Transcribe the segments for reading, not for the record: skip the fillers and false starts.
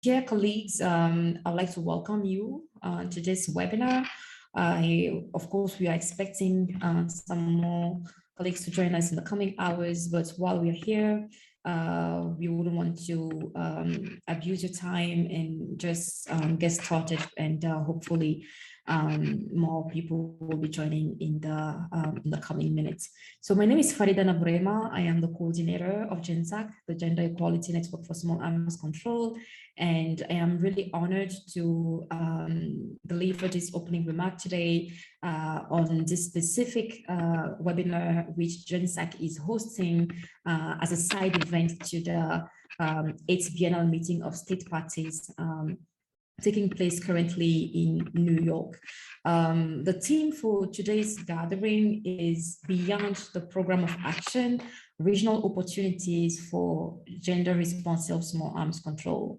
Dear colleagues, I'd like to welcome you to this webinar. Of course, we are expecting some more colleagues to join us in the coming hours, but while we're here, we wouldn't want to abuse your time and just get started, and hopefully more people will be joining in the coming minutes. So my name is Farida Nabrema. I am the coordinator of GenSAC, the Gender Equality Network for Small Arms Control. And I am really honored to deliver this opening remark today on this specific webinar which GenSAC is hosting as a side event to the 8th Biennial Meeting of State Parties taking place currently in New York. The theme for today's gathering is Beyond the Program of Action, Regional Opportunities for Gender Responsive Small Arms Control.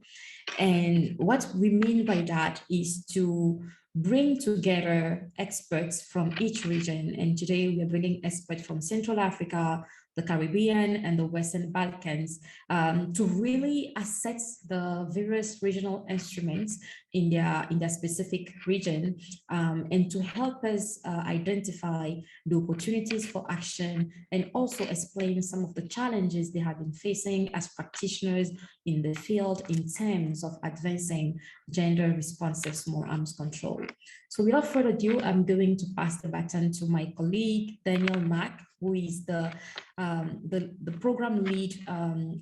And what we mean by that is to bring together experts from each region. And today we are bringing experts from Central Africa, the Caribbean, and the Western Balkans to really assess the various regional instruments in their specific region and to help us identify the opportunities for action and also explain some of the challenges they have been facing as practitioners in the field in terms of advancing gender responsive small arms control. So without further ado, I'm going to pass the baton to my colleague, Daniel Mack, who is the program lead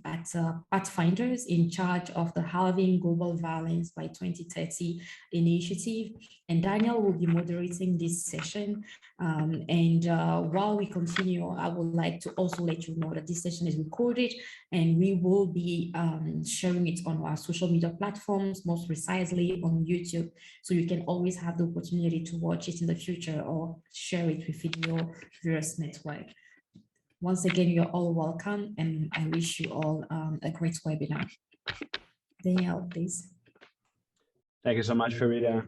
at Pathfinders in charge of the Halving Global Violence by 2030 initiative. And Daniel will be moderating this session. While we continue, I would like to also let you know that this session is recorded and we will be sharing it on our social media platforms, most precisely on YouTube. So you can always have the opportunity to watch it in the future or share it within your various network. Once again, you're all welcome, and I wish you all a great webinar. Danielle, please. Thank you so much, Farida.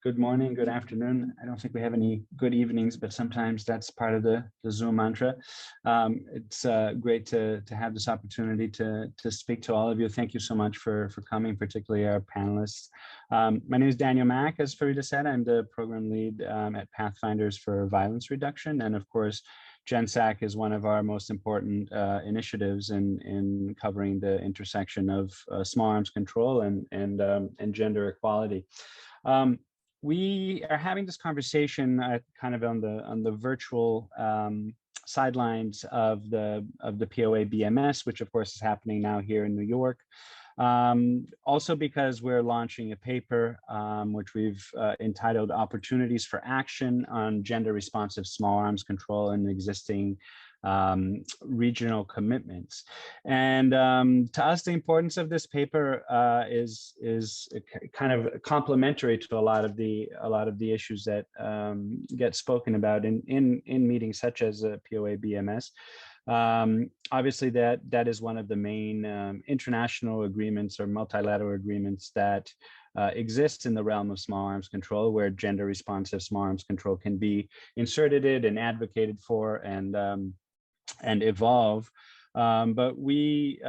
Good morning, good afternoon. I don't think we have any good evenings, but sometimes that's part of the Zoom mantra. It's great to have this opportunity to speak to all of you. Thank you so much for coming, particularly our panelists. My name is Daniel Mack, as Farida said. I'm the program lead at Pathfinders for Violence Reduction. And of course, GenSAC is one of our most important initiatives in covering the intersection of small arms control and gender equality. We are having this conversation kind of on the virtual sidelines of the PoA BMS, which of course is happening now here in New York. Also because we're launching a paper which we've entitled Opportunities for Action on Gender Responsive Small Arms Control and Existing Regional Commitments. And to us, the importance of this paper is kind of complementary to a lot of the issues that get spoken about in meetings such as PoA BMS. Obviously, that is one of the main international agreements or multilateral agreements that exist in the realm of small arms control, where gender responsive small arms control can be inserted and advocated for and evolve. But we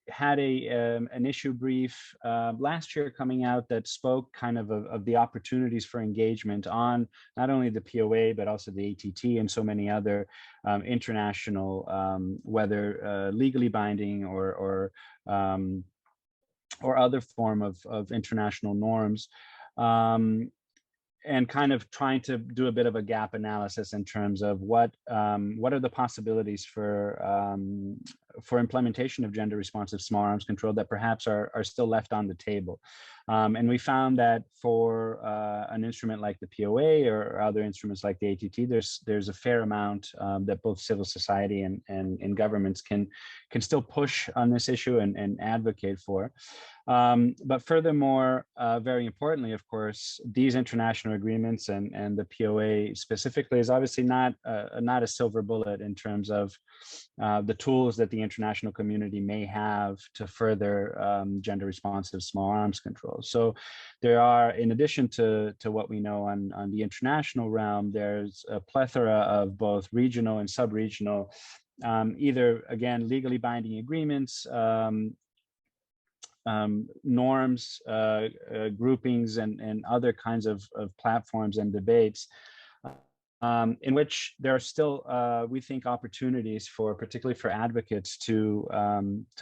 had an issue brief last year coming out that spoke kind of the opportunities for engagement on not only the PoA, but also the ATT and so many other international, whether legally binding or other form of international norms. And kind of trying to do a bit of a gap analysis in terms of what are the possibilities for implementation of gender responsive small arms control that perhaps are still left on the table. And we found that for an instrument like the PoA or other instruments like the ATT, there's a fair amount that both civil society and governments can still push on this issue and advocate for. But furthermore, very importantly, of course, these international agreements and the PoA specifically is obviously not a silver bullet in terms of the tools that the international community may have to further gender responsive small arms control. So there are, in addition to what we know on the international realm, there's a plethora of both regional and sub-regional, either, again, legally binding agreements, norms, groupings, and other kinds of platforms and debates, in which there are still, we think, opportunities for, particularly for advocates, to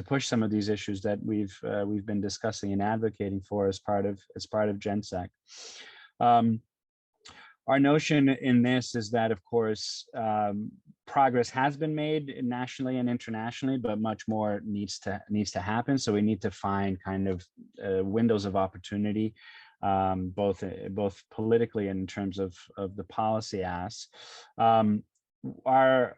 push some of these issues that we've been discussing and advocating for as part of GenSec. Our notion in this is that, of course, progress has been made nationally and internationally, but much more needs to happen. So we need to find kind of windows of opportunity, both politically and in terms of the policy asks. Our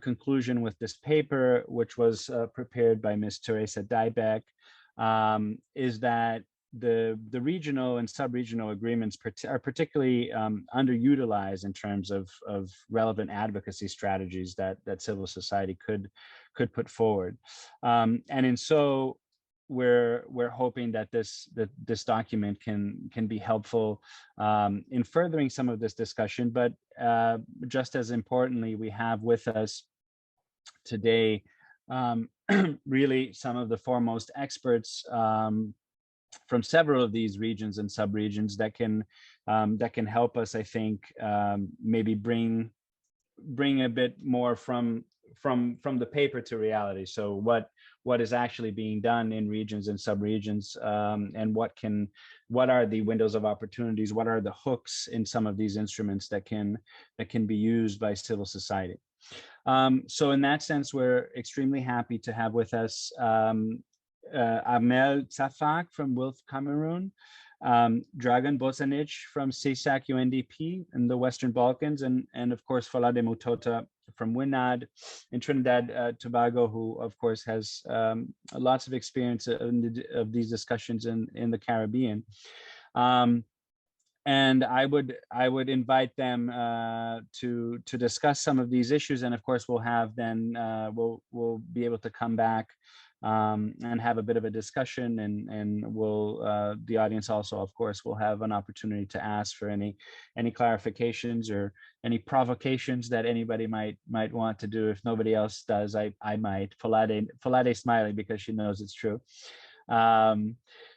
conclusion with this paper, which was prepared by Ms. Teresa Diebeck, is that the regional and sub-regional agreements are particularly underutilized in terms of relevant advocacy strategies that civil society could put forward, and in so we're hoping that this document can be helpful in furthering some of this discussion. But just as importantly, we have with us today really some of the foremost experts from several of these regions and sub-regions that can help us, I think, maybe bring a bit more from the paper to reality. So what is actually being done in regions and sub-regions, and what are the windows of opportunities, what are the hooks in some of these instruments that can be used by civil society. So in that sense, we're extremely happy to have with us Amel Tsafak from WILF Cameroon, Dragan Bosanic from CSAC UNDP in the Western Balkans, and of course Falade Mutota from WINAD in Trinidad Tobago, who of course has lots of experience of these discussions in the Caribbean. And I would invite them to discuss some of these issues, and of course we'll have then we'll be able to come back and have a bit of a discussion, and we'll the audience also, of course, will have an opportunity to ask for any clarifications or any provocations that anybody might want to do. If nobody else does, I might. Falade smiling because she knows it's true.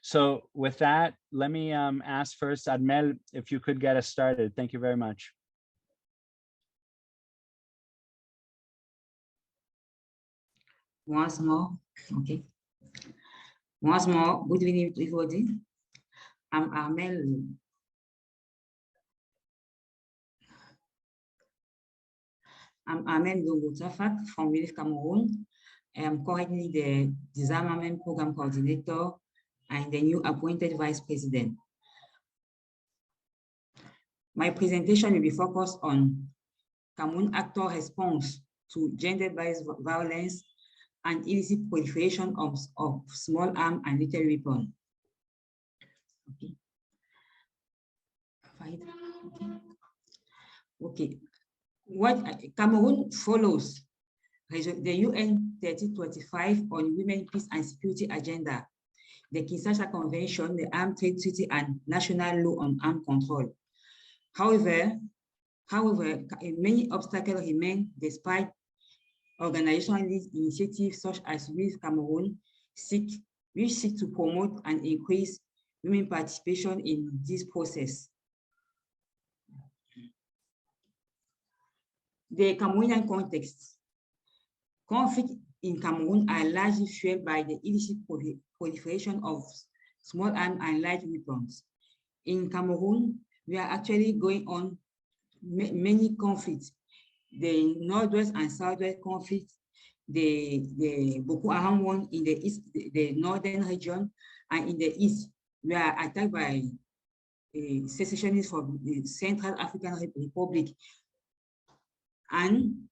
So with that, let me ask first, Admel, if you could get us started. Thank you very much. Once more, okay. Once more, good evening, everybody. I'm Amel. I'm Amel Tsafak from WILF Cameroon. I am currently the Disarmament Program Coordinator and the new appointed Vice President. My presentation will be focused on Cameroon actor response to gender-based violence and illicit proliferation of small arms and lethal weapons. Okay. What Cameroon follows the UN 3025 on Women, Peace and Security Agenda, the Kinshasa Convention, the Armed Trade Treaty, and National Law on Armed Control. However, many obstacles remain despite organizational initiatives such as WILF Cameroon, which seek to promote and increase women participation in this process. The Cameroonian context. Conflicts in Cameroon are largely fueled by the illicit proliferation of small arms and light weapons. In Cameroon, we are actually going on many conflicts. The Northwest and Southwest conflict, the Boko Haram one in the east, the northern region, and in the east, we are attacked by secessionists from the Central African Republic. And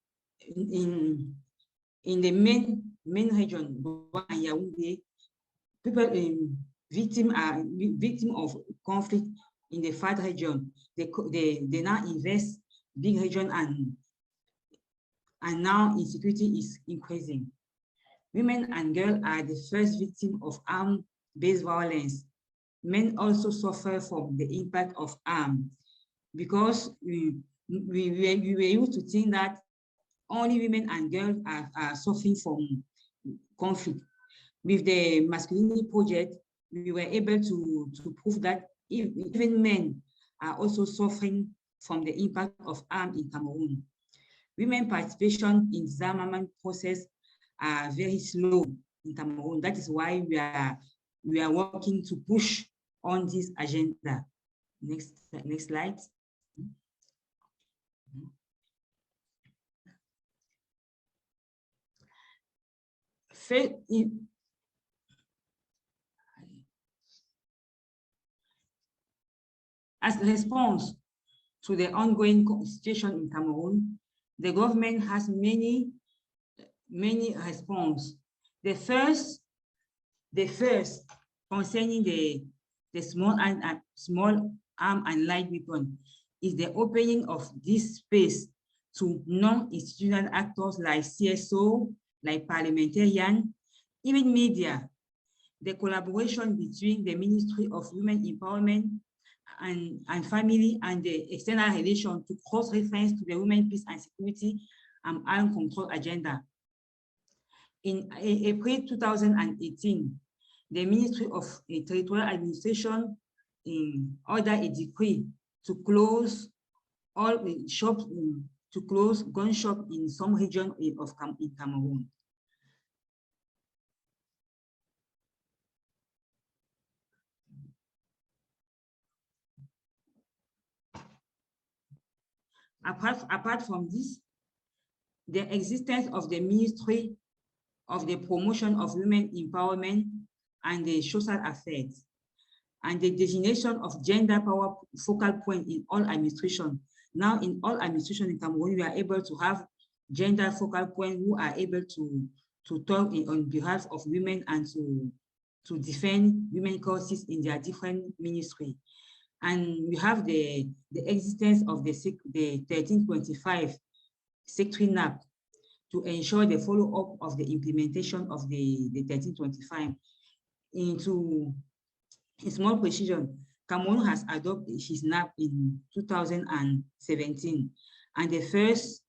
in the main region, and Yaoundé, people victim of conflict in the FAD region. They now invest big region, and now insecurity is increasing. Women and girls are the first victim of arm-based violence. Men also suffer from the impact of arms, because we were used to think that only women and girls are suffering from conflict. With the masculinity project, we were able to prove that even men are also suffering from the impact of arms in Cameroon. Women participation in disarmament process are very slow in Cameroon. That is why we are working to push on this agenda. Next slide. As a response to the ongoing situation in Cameroon, the government has many responses. The first concerning the small arm and light weapon is the opening of this space to non-institutional actors like CSO, like parliamentarians, even media. The collaboration between the Ministry of Women Empowerment and Family and the external relation to cross-reference to the Women, Peace and Security and Arms Control agenda. In April 2018, the Ministry of Territorial Administration ordered a decree to close all shops, to close gun shops in some region of Cameroon. Apart from this, the existence of the Ministry of the Promotion of Women Empowerment and the Social Affairs, and the designation of gender power focal point in all administration. Now in all administration in Cameroon, we are able to have gender focal point who are able to talk on behalf of women and to defend women causes in their different ministry. And we have the existence of the 1325 secretary NAP to ensure the follow-up of the implementation of the 1325. Into a small precision, Cameroon has adopted his NAP in 2017, and the first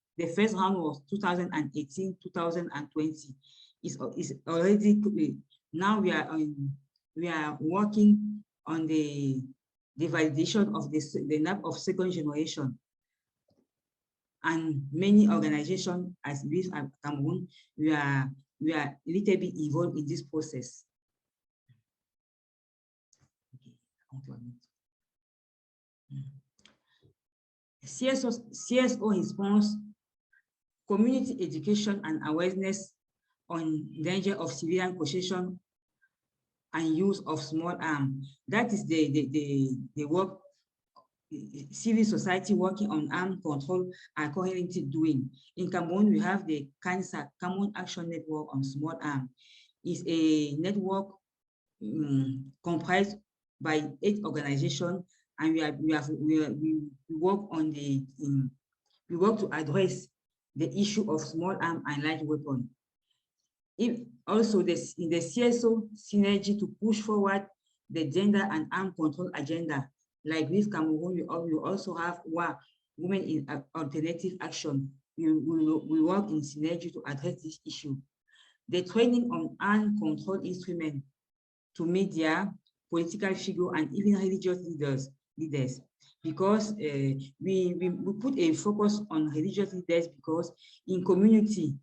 round was 2018, 2020. Is already now we are working on the validation of the NAP of second generation. And many organizations, as we at Cameroon, we are a little bit involved in this process. CSO response, community education and awareness on danger of civilian possession and use of small arms. That is the work civil society working on arms control are currently doing. In Cameroon, we have the CANSA, Cameroon Action Network on Small Arms. It's a network comprised by 8 organizations, and we work on we work to address the issue of small arms and light weapons. Also, in the CSO synergy to push forward the gender and arms control agenda. Like with Cameroon, we also have women in alternative action. We work in synergy to address this issue. The training on arms control instruments to media, political figures, and even religious leaders. Because we put a focus on religious leaders because in community,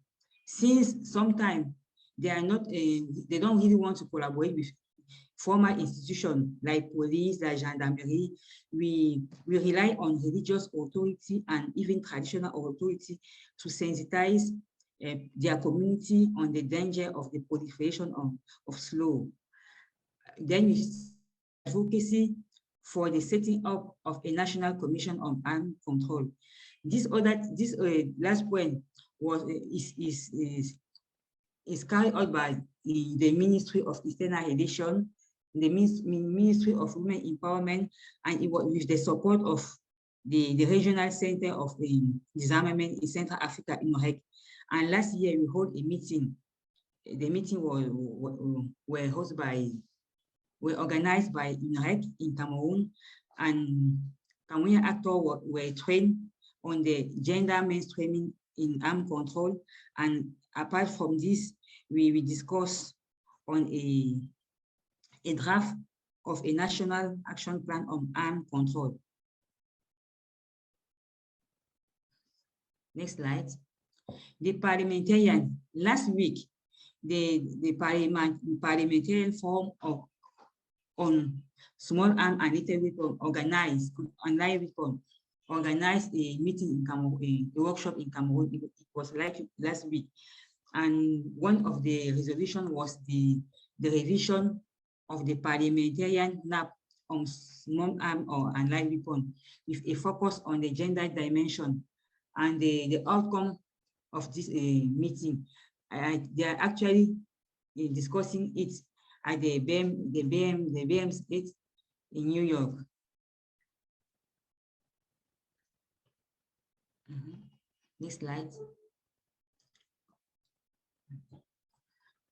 since sometimes they are not, they don't really want to collaborate with formal institutions like police, like gendarmerie. We rely on religious authority and even traditional authority to sensitize their community on the danger of the proliferation of slow. Then we advocacy for the setting up of a national commission on arms control. This last point is carried out by the Ministry of External Relations, the Ministry of Women Empowerment, and it was with the support of the Regional Center of Disarmament in Central Africa, UNREC. And last year we held a meeting. The meeting were organized by UNREC in Cameroon, and Cameroonian actors were trained on the gender mainstreaming in arms control. And apart from this, we discussed on a draft of a national action plan on arms control. Next slide. The parliamentarian, last week, the parliamentarian forum on small arms and little weapons organized a meeting in Cameroon, a workshop in Cameroon. It was like last week. And one of the resolution was the revision of the parliamentarian NAP on small arms and light weapons with a focus on the gender dimension. And the outcome of this meeting, they are actually discussing it at the BMS8 in New York. Next slide.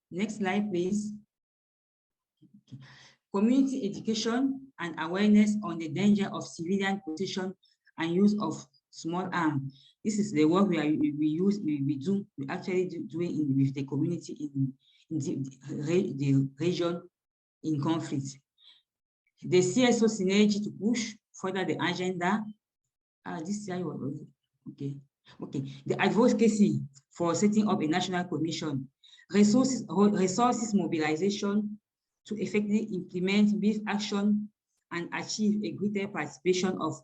Next slide, please. Okay. Community education and awareness on the danger of civilian possession and use of small arms. This is the work we actually doing with the community in the region in conflict. The CSO synergy to push further the agenda. This slide was okay. The advocacy for setting up a national commission, resources mobilization to effectively implement brief action and achieve a greater participation of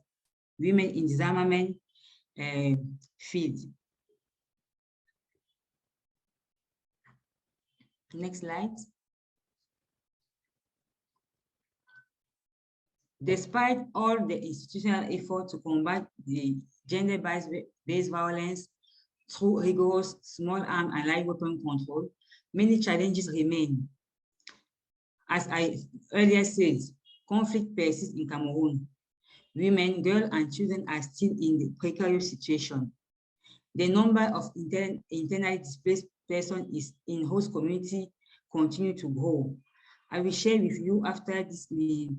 women in disarmament field. Next slide. Despite all the institutional effort to combat the gender-based violence through rigorous small arms and light weapon control, many challenges remain. As I earlier said, conflict persists in Cameroon. Women, girls, and children are still in the precarious situation. The number of internally displaced persons in host community continue to grow. I will share with you after this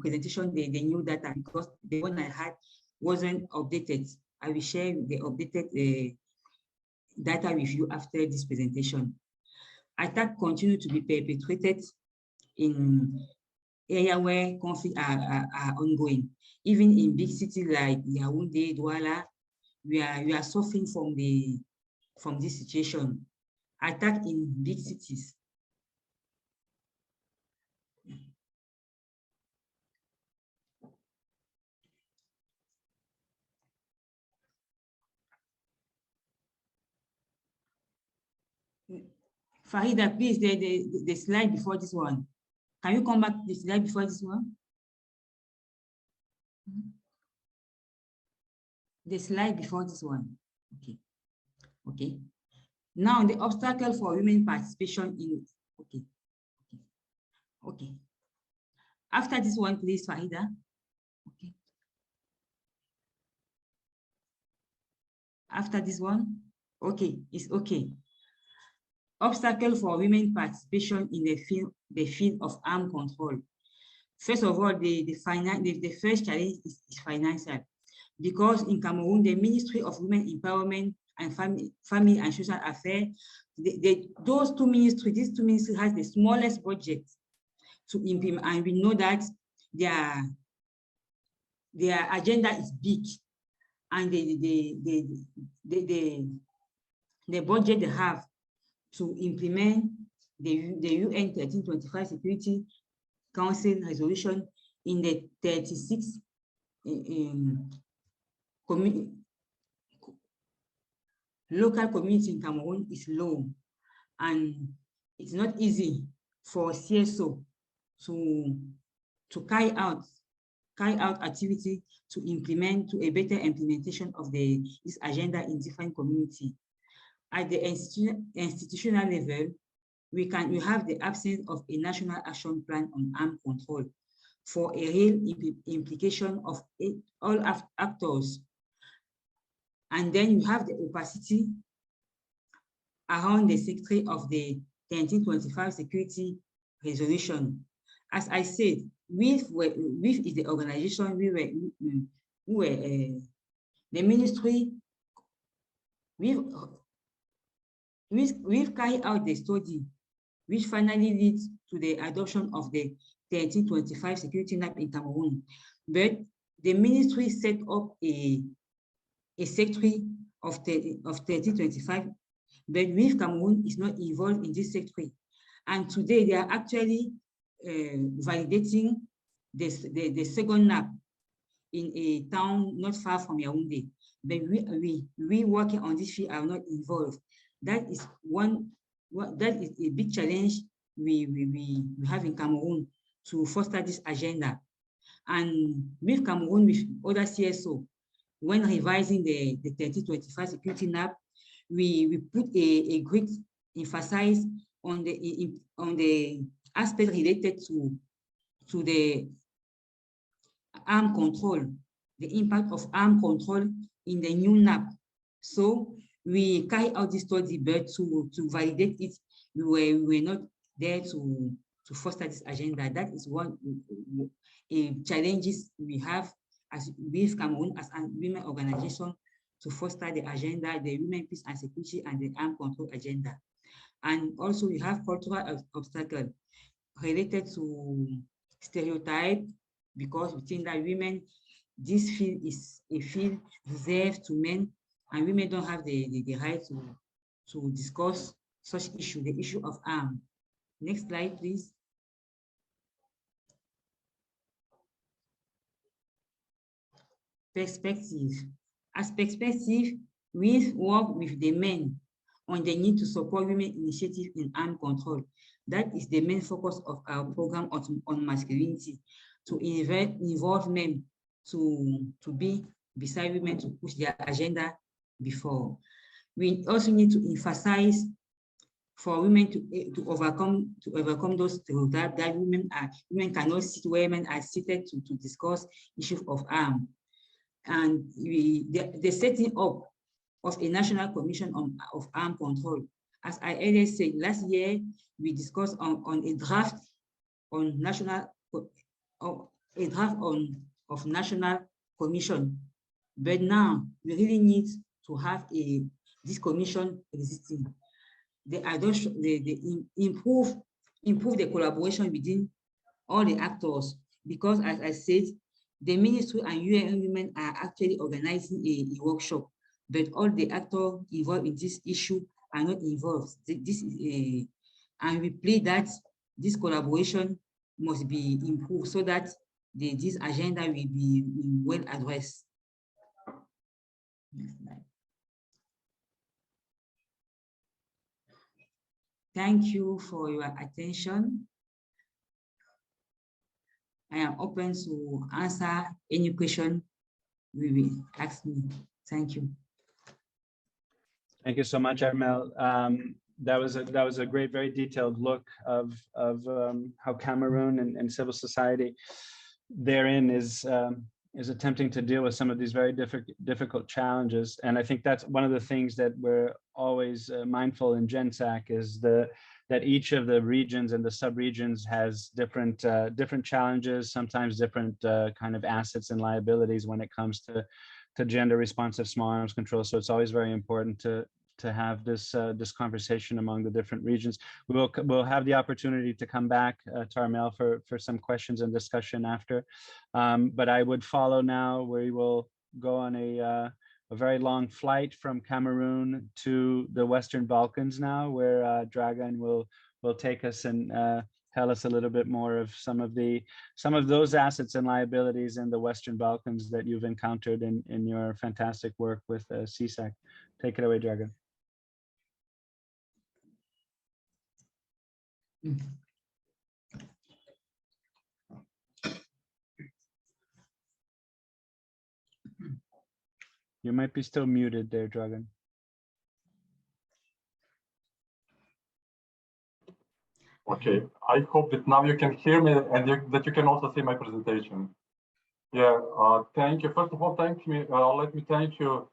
presentation the new data, because the one I had wasn't updated. I will share the updated data with you after this presentation. Attacks continue to be perpetrated in areas where conflicts are ongoing. Even in big cities like Yaoundé, Douala, we are suffering from this situation. Attack in big cities. Farida, please, the slide before this one. Can you come back to the slide before this one? The slide before this one. Okay. Now the obstacle for women participation in okay. After this one, please, Farida. Okay. After this one, okay, it's okay. Obstacle for women participation in the field of arms control. First of all, the first challenge is financial, because in Cameroon, the Ministry of Women Empowerment and Family and Social Affairs, these two ministries has the smallest budget to implement, and we know that their agenda is big, and the budget they have to implement the UN 1325 Security Council resolution in the 36 local community in Cameroon is low, and it's not easy for CSO to carry out activity to a better implementation of this agenda in different communities. At the institutional level, we have the absence of a national action plan on arms control for a real implication of all actors. And then you have the opacity around the secretary of the 1925 Security Resolution. As I said, WIF is the organization the ministry. We've carried out the study which finally leads to the adoption of the 1325 security NAP in Cameroon. But the ministry set up a secretary of 1325, but with Cameroon is not involved in this secretary. And today they are actually validating the second NAP in a town not far from Yaoundé. But we working on this field are not involved. That is a big challenge we have in Cameroon to foster this agenda. And with Cameroon, with other CSO, when revising the 1325 security NAP, we put a great emphasis on the aspect related to the arm control, the impact of arm control in the new NAP. So we carry out this study, but to validate it, we were not there to foster this agenda. That is one challenges we have as with Cameroon as a women organization to foster the agenda, the women peace and security and the arm control agenda. And also we have cultural obstacles related to stereotype, because we think that women, this field is a field reserved to men, and women don't have the right to discuss such issue, the issue of arm. Next slide, please. Perspective. As perspective, we work with the men on the need to support women initiative in arm control. That is the main focus of our program on masculinity, to involve men to be beside women to push their agenda before. We also need to emphasize for women to overcome those stereotypes that women cannot sit where men are seated to discuss issues of arm. And the setting up of a national commission of arm control. As I earlier said, last year we discussed on a draft on national of national commission, but now we really need to have this commission existing. The adoption, improve the collaboration within all the actors, because as I said, the ministry and UN Women are actually organizing a workshop, but all the actors involved in this issue are not involved. This is and we plead that this collaboration must be improved so that this agenda will be well addressed. Next slide. Thank you for your attention. I am open to answer any question we will ask me. Thank you. Thank you so much, Armel. That was a great, very detailed look of how Cameroon and civil society therein is attempting to deal with some of these very difficult challenges. And I think that's one of the things that we're always mindful in GenSAC is that each of the regions and the sub-regions has different challenges, sometimes different kind of assets and liabilities when it comes to gender responsive small arms control. So it's always very important to have this conversation among the different regions. We'll have the opportunity to come back to Armel for some questions and discussion after. But I would follow now. We will go on a very long flight from Cameroon to the Western Balkans now, where Dragan will take us and tell us a little bit more of some of those assets and liabilities in the Western Balkans that you've encountered in your fantastic work with CSAC. Take it away, Dragan. You might be still muted there, Dragan. Okay, I hope that now you can hear me and that you can also see my presentation. Yeah, thank you. First of all, let me thank you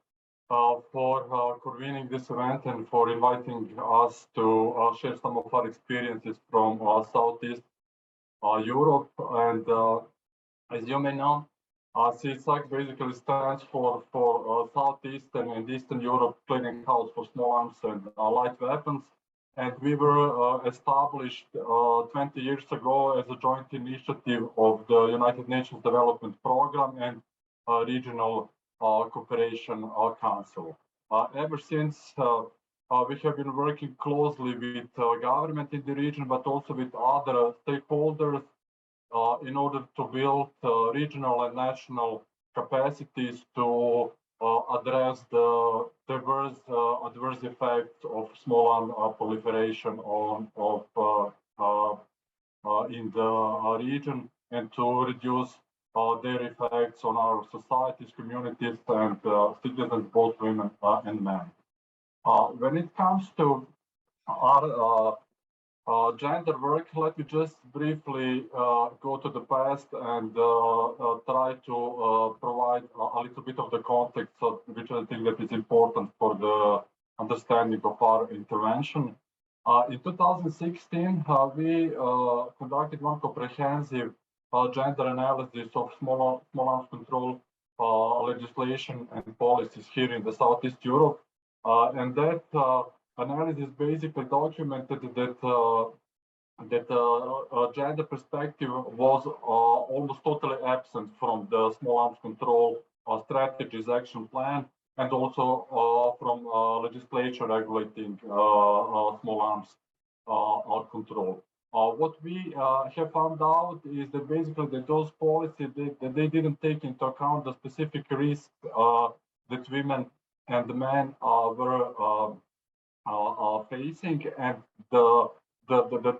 for convening this event and for inviting us to share some of our experiences from Southeast Europe. And as you may know, CSAC basically stands for Southeastern and Eastern Europe Clearing House for Small Arms and Light Weapons. And we were established 20 years ago as a joint initiative of the United Nations Development Program and Regional Cooperation Council. Ever since, we have been working closely with government in the region, but also with other stakeholders in order to build regional and national capacities to address the diverse adverse effects of small arms proliferation in the region, and to reduce their effects on our societies, communities, and citizens, both women and men. When it comes to our gender work, let me just briefly go to the past and try to provide a little bit of the context, which I think that is important for the understanding of our intervention. In 2016, we conducted one comprehensive gender analysis of small arms control legislation and policies here in the Southeast Europe, and that analysis basically documented that gender perspective was almost totally absent from the small arms control strategies action plan, and also from legislation regulating small arms control. What we have found out is that basically that those policies, they didn't take into account the specific risks that women and men were facing, and the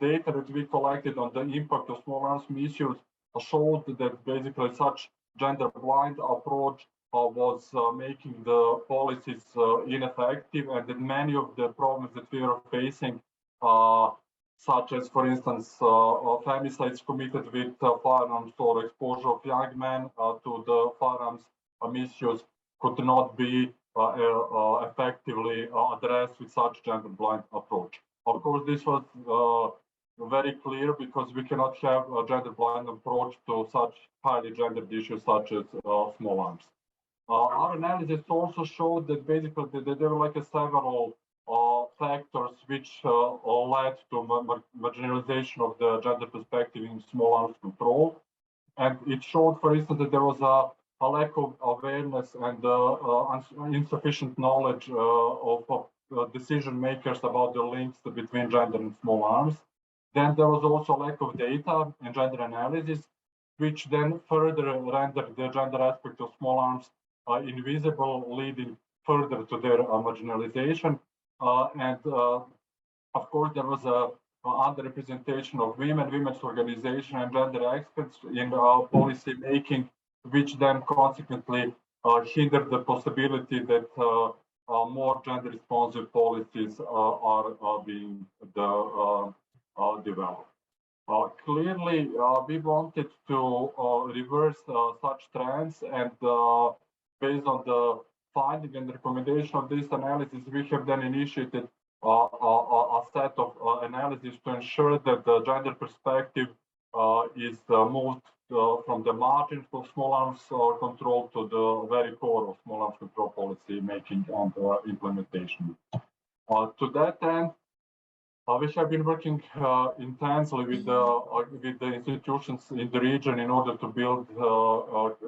data that we collected on the impact of small arms misuse showed that basically such gender blind approach was making the policies ineffective, and that many of the problems that we are facing, such as, for instance, femicides committed with firearms or exposure of young men to the firearms misuse, could not be effectively addressed with such gender blind approach. Of course, this was very clear because we cannot have a gender blind approach to such highly gendered issues such as small arms. Our analysis also showed that basically there were like several factors which led to marginalization of the gender perspective in small arms control. And it showed, for instance, that there was a lack of awareness and insufficient knowledge of decision makers about the links between gender and small arms. Then there was also lack of data and gender analysis, which then further rendered the gender aspect of small arms invisible, leading further to their marginalization. And of course, there was a underrepresentation of women's organization and gender experts in policy making, which then consequently hindered the possibility that more gender responsive policies are being developed. Clearly, we wanted to reverse such trends, and based on the finding and recommendation of this analysis, we have then initiated a set of analysis to ensure that the gender perspective is moved from the margins of small arms control to the very core of small arms control policy making and implementation. To that end, we have been working intensely with the institutions in the region in order to build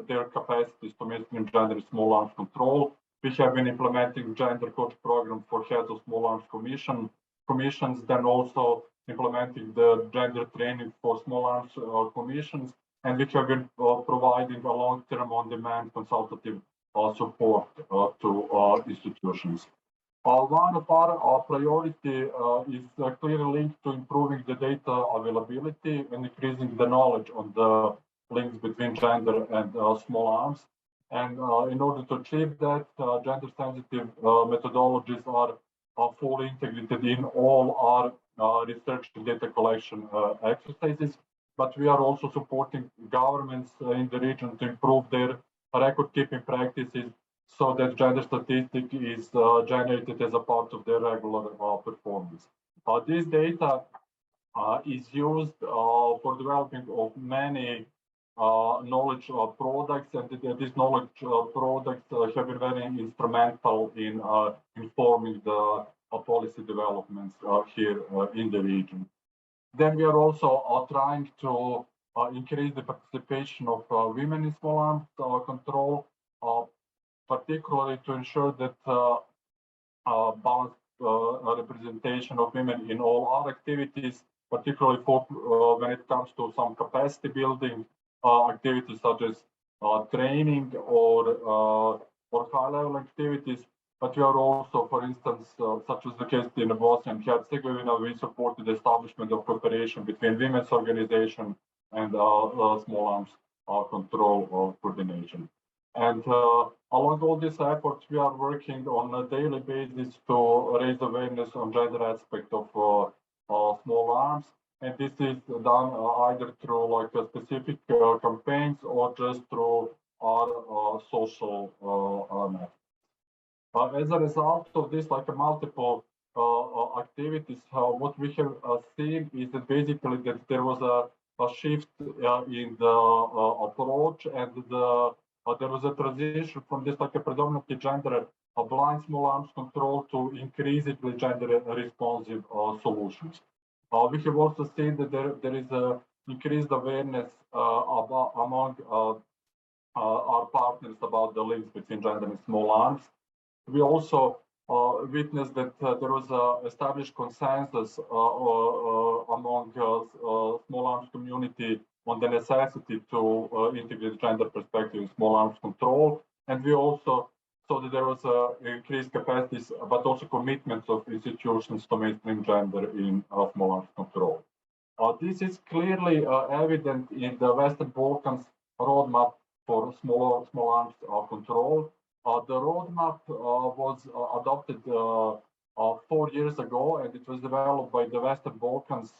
their capacities to maintain gender small arms control. We have been implementing gender coach program for heads of small arms commissions, then also implementing the gender training for small arms commissions, and we have been providing a long-term on-demand consultative support to institutions. One of our priority is clearly linked to improving the data availability and increasing the knowledge on the links between gender and small arms. And in order to achieve that, gender-sensitive methodologies are fully integrated in all our research and data collection exercises. But we are also supporting governments in the region to improve their record-keeping practices, so that gender statistic is generated as a part of their regular performance. This data is used for developing of many knowledge products, and these knowledge products have been very instrumental in informing the policy developments here in the region. Then we are also trying to increase the participation of women in small arms control, particularly to ensure that balanced representation of women in all our activities, particularly for when it comes to some capacity building activities such as training or high-level activities. But we are also, for instance, such as the case in Bosnia and Herzegovina, we supported the establishment of cooperation between women's organization and small arms control coordination. And along all these efforts, we are working on a daily basis to raise awareness on gender aspect of small arms. And this is done either through like specific campaigns or just through our social network. As a result of this, like multiple activities, what we have seen is that basically that there was a shift in the approach, and there was a transition from this like a predominantly gender blind small arms control to increasingly gender responsive solutions. We have also seen that there is a increased awareness among our partners about the links between gender and small arms. We also witnessed that there was an established consensus among small arms community on the necessity to integrate gender perspective in small arms control. And we also saw that there was increased capacities, but also commitments of institutions to mainstream gender in small arms control. This is clearly evident in the Western Balkans roadmap for small arms control. The roadmap was adopted 4 years ago, and it was developed by the Western Balkans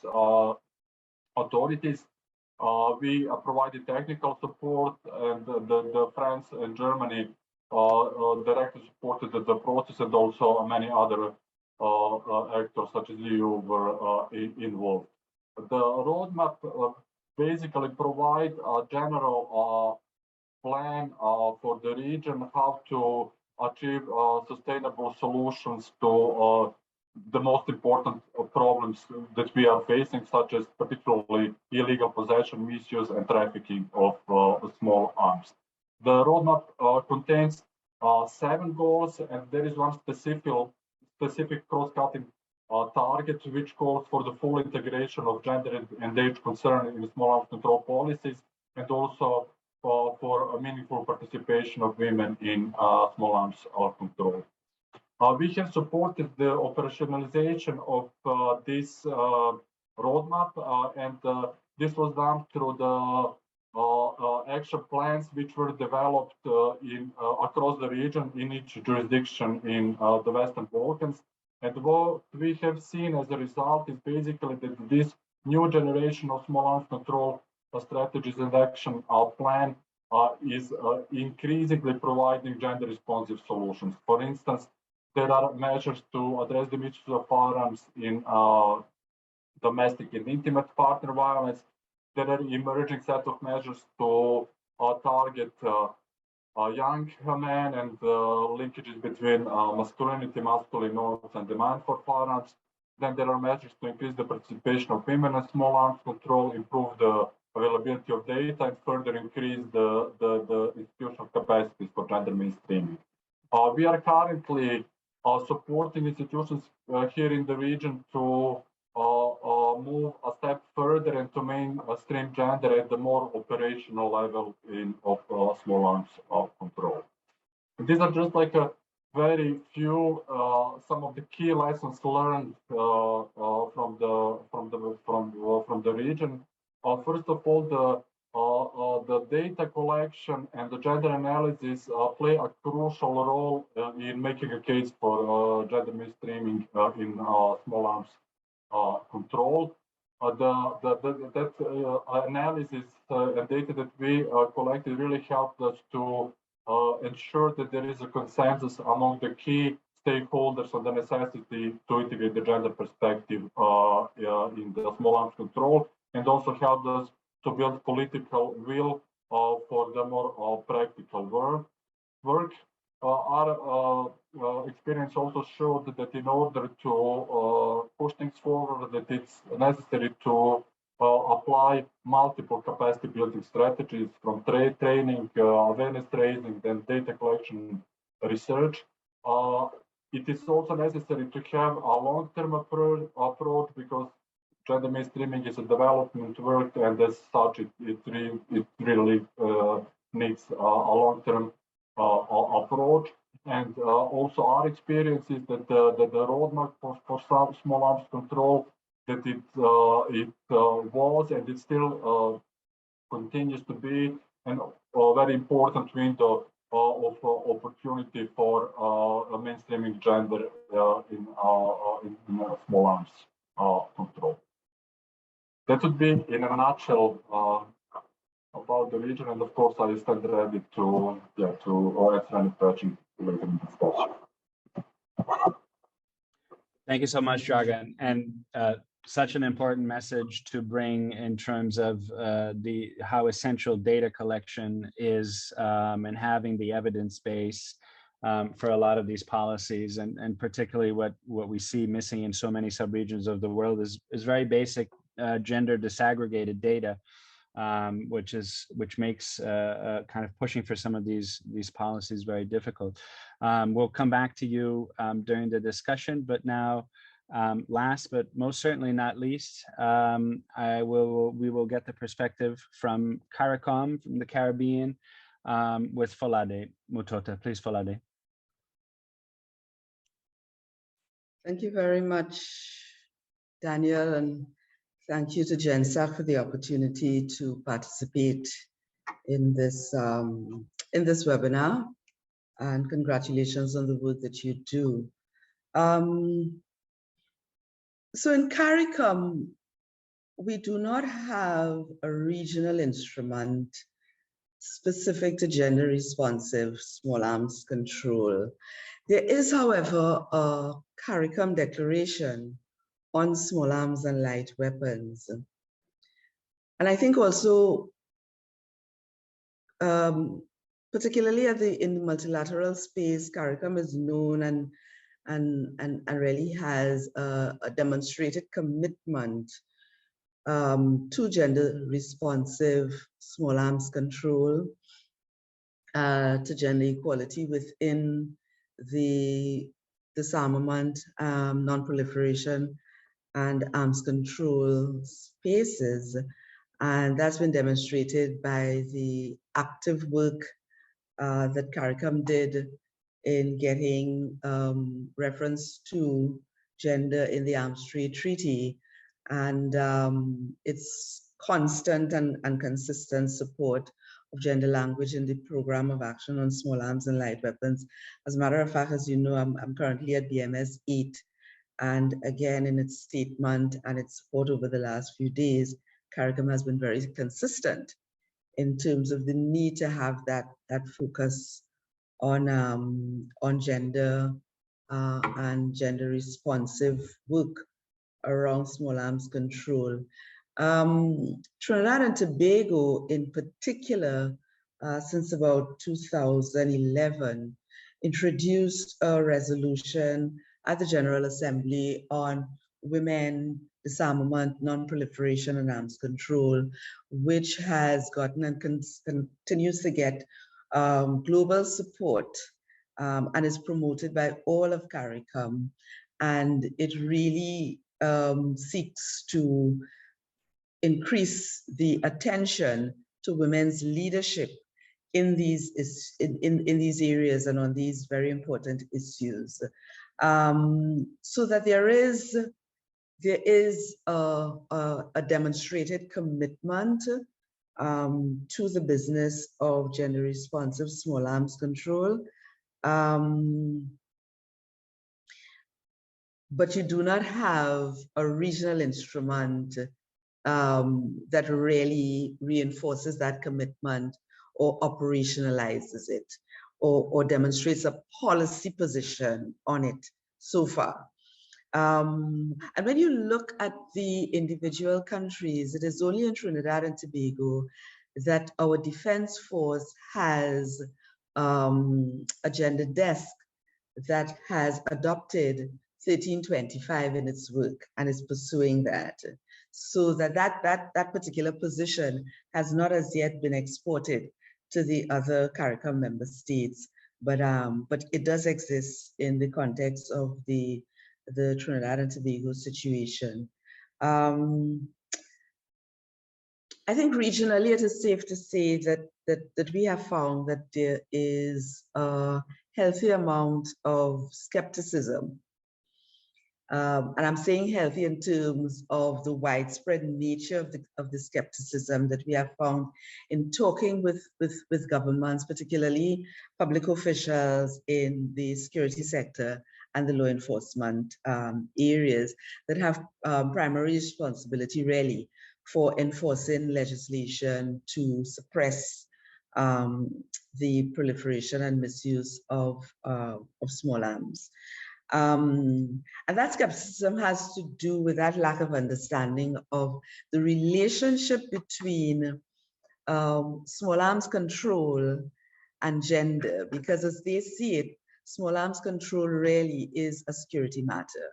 authorities. We provided technical support, and the France and Germany directly supported the process, and also many other actors such as EU were involved. The roadmap basically provides a general plan for the region how to achieve sustainable solutions to the most important problems that we are facing, such as particularly illegal possession, misuse, and trafficking of small arms. The roadmap contains 7 goals, and there is one specific cross-cutting target, which calls for the full integration of gender and age concern in small arms control policies, and also for a meaningful participation of women in small arms control. We have supported the operationalization of this roadmap, and this was done through the action plans which were developed across the region in each jurisdiction in the Western Balkans. And what we have seen as a result is basically that this new generation of small arms control strategies and action plan is increasingly providing gender responsive solutions. For instance, there are measures to address the misuse of firearms in domestic and intimate partner violence. There are emerging set of measures to target young men and linkages between masculinity, masculine norms, and demand for firearms. Then there are measures to increase the participation of women in small arms control, improve the availability of data, and further increase the institutional capacities for gender mainstreaming. We are currently supporting institutions here in the region to move a step further and to mainstream gender at the more operational level of small arms control. And these are just like a very few some of the key lessons learned from the region. First of all, the data collection and the gender analysis play a crucial role in making a case for gender mainstreaming in small arms control. That analysis and data that we collected really helped us to ensure that there is a consensus among the key stakeholders on the necessity to integrate the gender perspective in the small arms control, and also helped us to build political will for the more practical work. our experience also showed that in order to push things forward, that it's necessary to apply multiple capacity building strategies from training, awareness raising, then data collection, research. It is also necessary to have a long-term approach because gender mainstreaming is a development work, and as such, it really needs a long-term approach. And also our experience is that the roadmap for small arms control, that it was and it still continues to be a very important window of opportunity for mainstreaming gender in small arms control. That would be in a nutshell about the region, and of course I stand ready to answer any questions later in the discussion. Thank you so much, Dragan, and such an important message to bring in terms of how essential data collection is, and having the evidence base for a lot of these policies, and particularly what we see missing in so many subregions of the world is very basic gender disaggregated data, which makes kind of pushing for some of these policies very difficult. We'll come back to you during the discussion, but now, last but most certainly not least, we will get the perspective from CARICOM, from the Caribbean, with Folade Mutota. Please, Folade. Thank you very much, Daniel, and thank you to GenSAC for the opportunity to participate in this webinar, and congratulations on the work that you do. So in CARICOM, we do not have a regional instrument specific to gender responsive small arms control. There is, however, a CARICOM declaration on small arms and light weapons. And I think also, particularly in the multilateral space, CARICOM is known and really has a demonstrated commitment to gender responsive small arms control, to gender equality within the disarmament, non-proliferation, and arms control spaces. And that's been demonstrated by the active work that CARICOM did in getting reference to gender in the Arms Trade Treaty, and its constant and consistent support of gender language in the Program of Action on Small Arms and Light Weapons. As a matter of fact, as you know, I'm currently at BMS8, and again, in its statement and its support over the last few days, CARICOM has been very consistent in terms of the need to have that focus on gender and gender responsive work around small arms control. Trinidad and Tobago in particular, since about 2011, introduced a resolution at the General Assembly on women, disarmament, non-proliferation, and arms control, which has gotten and continues to get global support, and is promoted by all of CARICOM. And it really seeks to increase the attention to women's leadership in these areas and on these very important issues, so that there is a demonstrated commitment to the business of gender responsive small arms control. But you do not have a regional instrument that really reinforces that commitment or operationalizes it or demonstrates a policy position on it so far. And when you look at the individual countries, it is only in Trinidad and Tobago that our defense force has a gender desk that has adopted 1325 in its work and is pursuing that. So that particular position has not as yet been exported to the other CARICOM member states, but it does exist in the context of the Trinidad and Tobago situation. I think regionally it is safe to say that we have found that there is a healthy amount of skepticism. And I'm saying healthy in terms of the widespread nature of the skepticism that we have found in talking with governments, particularly public officials in the security sector and the law enforcement areas that have primary responsibility really for enforcing legislation to suppress the proliferation and misuse of small arms. And that skepticism has to do with that lack of understanding of the relationship between small arms control and gender, because as they see it, small arms control really is a security matter.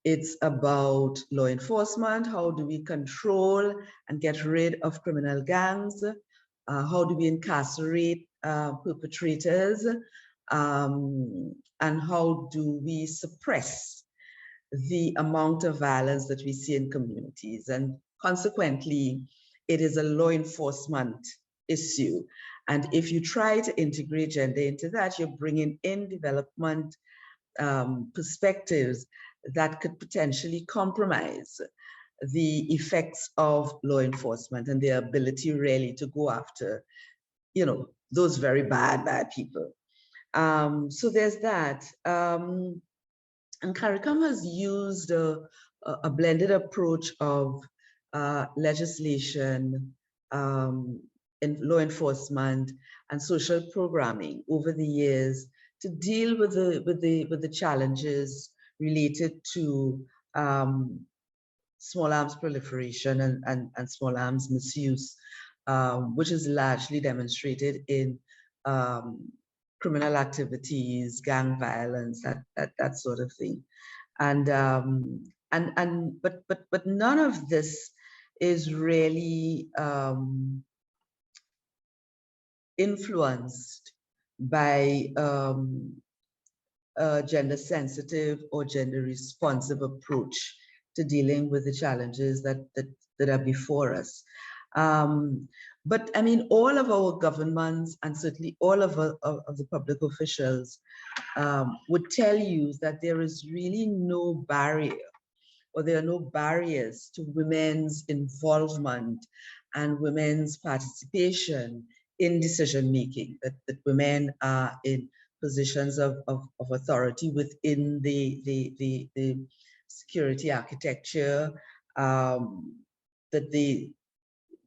It's about law enforcement. How do we control and get rid of criminal gangs? How do we incarcerate perpetrators? And how do we suppress the amount of violence that we see in communities? And consequently, it is a law enforcement issue. And if you try to integrate gender into that, you're bringing in development perspectives that could potentially compromise the effects of law enforcement and their ability really to go after, you know, those very bad people. So there's that. And CARICOM has used a blended approach of legislation, in law enforcement, and social programming over the years to deal with the challenges related to small arms proliferation and small arms misuse, which is largely demonstrated in criminal activities, gang violence, that sort of thing. But none of this is really influenced by a gender sensitive or gender responsive approach to dealing with the challenges that are before us. But I mean, all of our governments and certainly all of the public officials would tell you that there is really no barrier, or there are no barriers to women's involvement and women's participation in decision making, that women are in positions of authority within the security architecture, that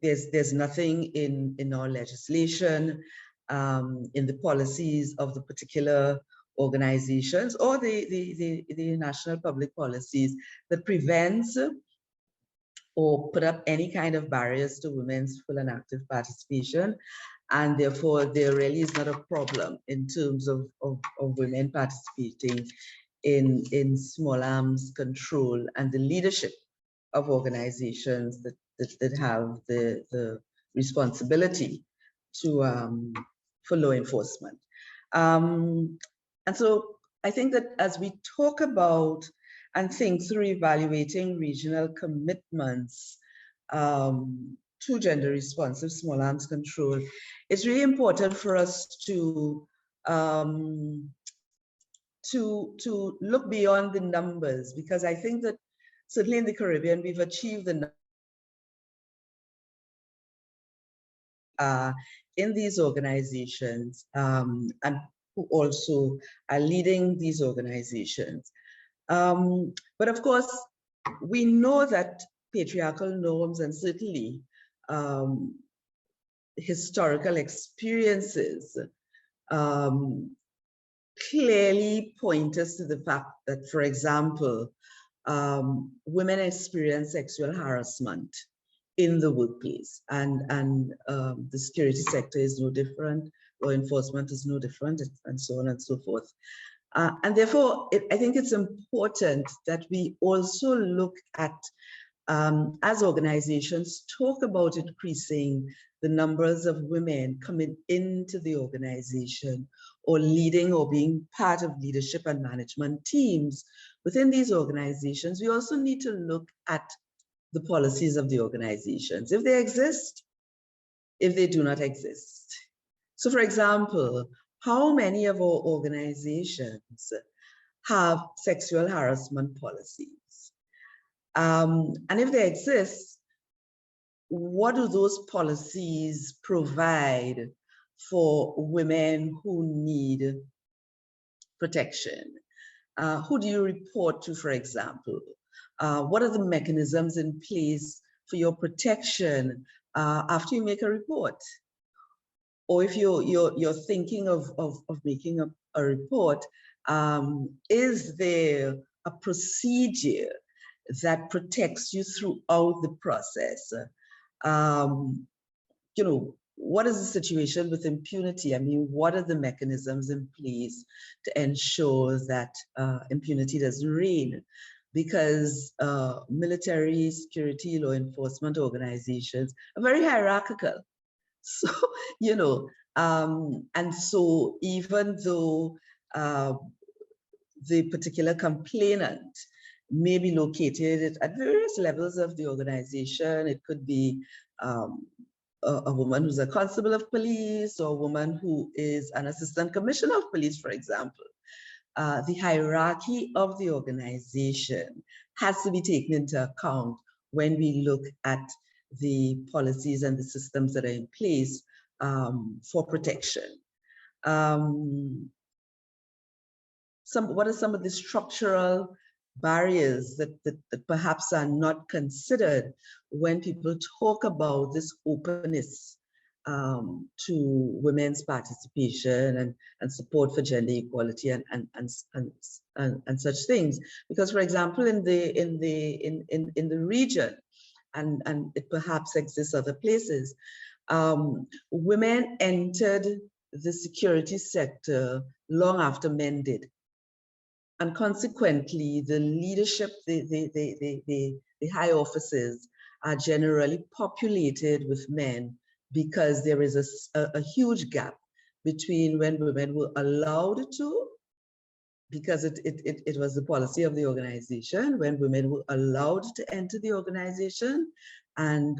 there's nothing in our legislation, in the policies of the particular organizations or the national public policies that prevents or put up any kind of barriers to women's full and active participation. And therefore, there really is not a problem in terms of women participating in small arms control and the leadership of organizations that have the responsibility to for law enforcement. And so I think that as we talk about and think through evaluating regional commitments to gender responsive small arms control, it's really important for us to look beyond the numbers, because I think that certainly in the Caribbean, we've achieved the in these organizations and who also are leading these organizations. But of course, we know that patriarchal norms and certainly historical experiences clearly point us to the fact that, for example, women experience sexual harassment in the workplace, and the security sector is no different law enforcement is no different, and so on and so forth. And therefore, I think it's important that we also look at, as organizations talk about increasing the numbers of women coming into the organization or leading or being part of leadership and management teams within these organizations, we also need to look at the policies of the organizations, if they exist, if they do not exist. So for example, how many of our organizations have sexual harassment policies? And if they exist, what do those policies provide for women who need protection? Who do you report to, for example? What are the mechanisms in place for your protection after you make a report? Or if you're thinking of making a report, is there a procedure that protects you throughout the process? You know, what is the situation with impunity? I mean, what are the mechanisms in place to ensure that impunity doesn't reign? Because military, security, law enforcement organizations are very hierarchical. So, you know, and so even though the particular complainant may be located at various levels of the organization, it could be a woman who's a constable of police, or a woman who is an assistant commissioner of police, for example. The hierarchy of the organization has to be taken into account when we look at the policies and the systems that are in place for protection. What are some of the structural barriers that perhaps are not considered when people talk about this openness to women's participation and support for gender equality and such things? Because, for example, in the region, and it perhaps exists other places, women entered the security sector long after men did. And consequently, the leadership, the high offices are generally populated with men, because there is a huge gap between when women were allowed to, because it was the policy of the organization, when women were allowed to enter the organization, and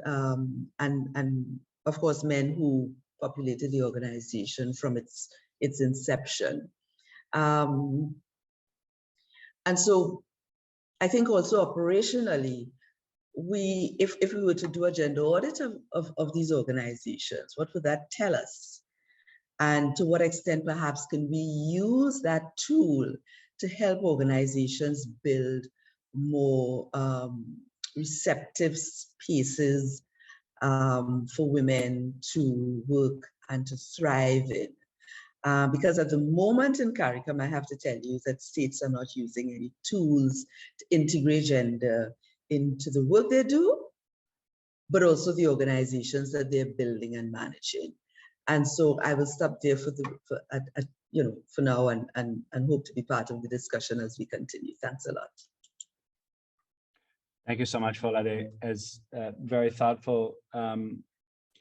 of course men who populated the organization from its inception. And so I think also operationally, if we were to do a gender audit of these organizations, what would that tell us? And to what extent perhaps can we use that tool to help organizations build more receptive spaces for women to work and to thrive in? Because at the moment in CARICOM, I have to tell you that states are not using any tools to integrate gender into the work they do, but also the organizations that they're building and managing. And so I will stop there for now, and hope to be part of the discussion as we continue. Thanks a lot. Thank you so much, Folade. As very thoughtful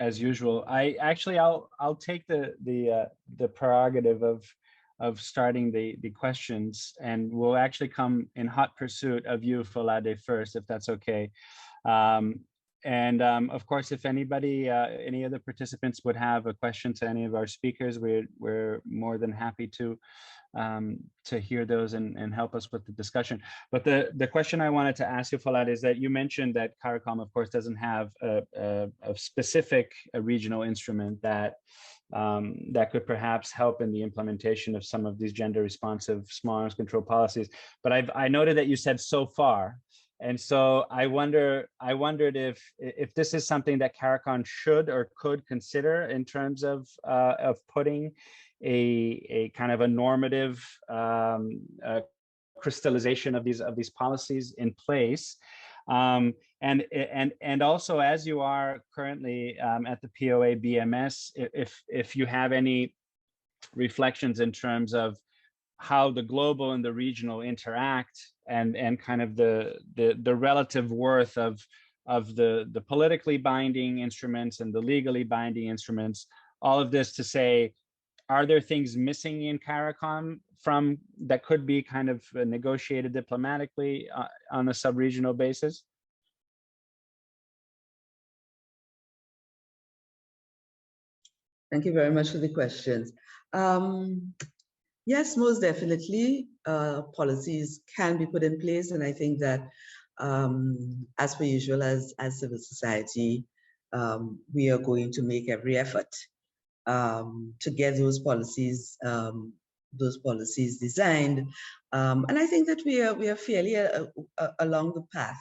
as usual. I'll take the prerogative of starting the questions, and we'll actually come in hot pursuit of you, Folade, first, if that's okay. Of course, if anybody, any other participants would have a question to any of our speakers, we're more than happy to hear those and help us with the discussion. But the question I wanted to ask you, Folade, is that you mentioned that CARICOM, of course, doesn't have a specific regional instrument that could perhaps help in the implementation of some of these gender responsive small arms control policies. But I noted that you said so far. And so I wondered if this is something that CARICOM should or could consider in terms of putting a kind of a normative crystallization of these policies in place, and also, as you are currently at the PoA BMS, if you have any reflections in terms of how the global and the regional interact, and kind of the relative worth of the politically binding instruments and the legally binding instruments. All of this to say, are there things missing in CARICOM from that could be kind of negotiated diplomatically on a sub-regional basis? Thank you very much for the questions. Yes, most definitely, policies can be put in place, and I think that, as per usual, as civil society, we are going to make every effort to get those policies designed, and I think that we are fairly along the path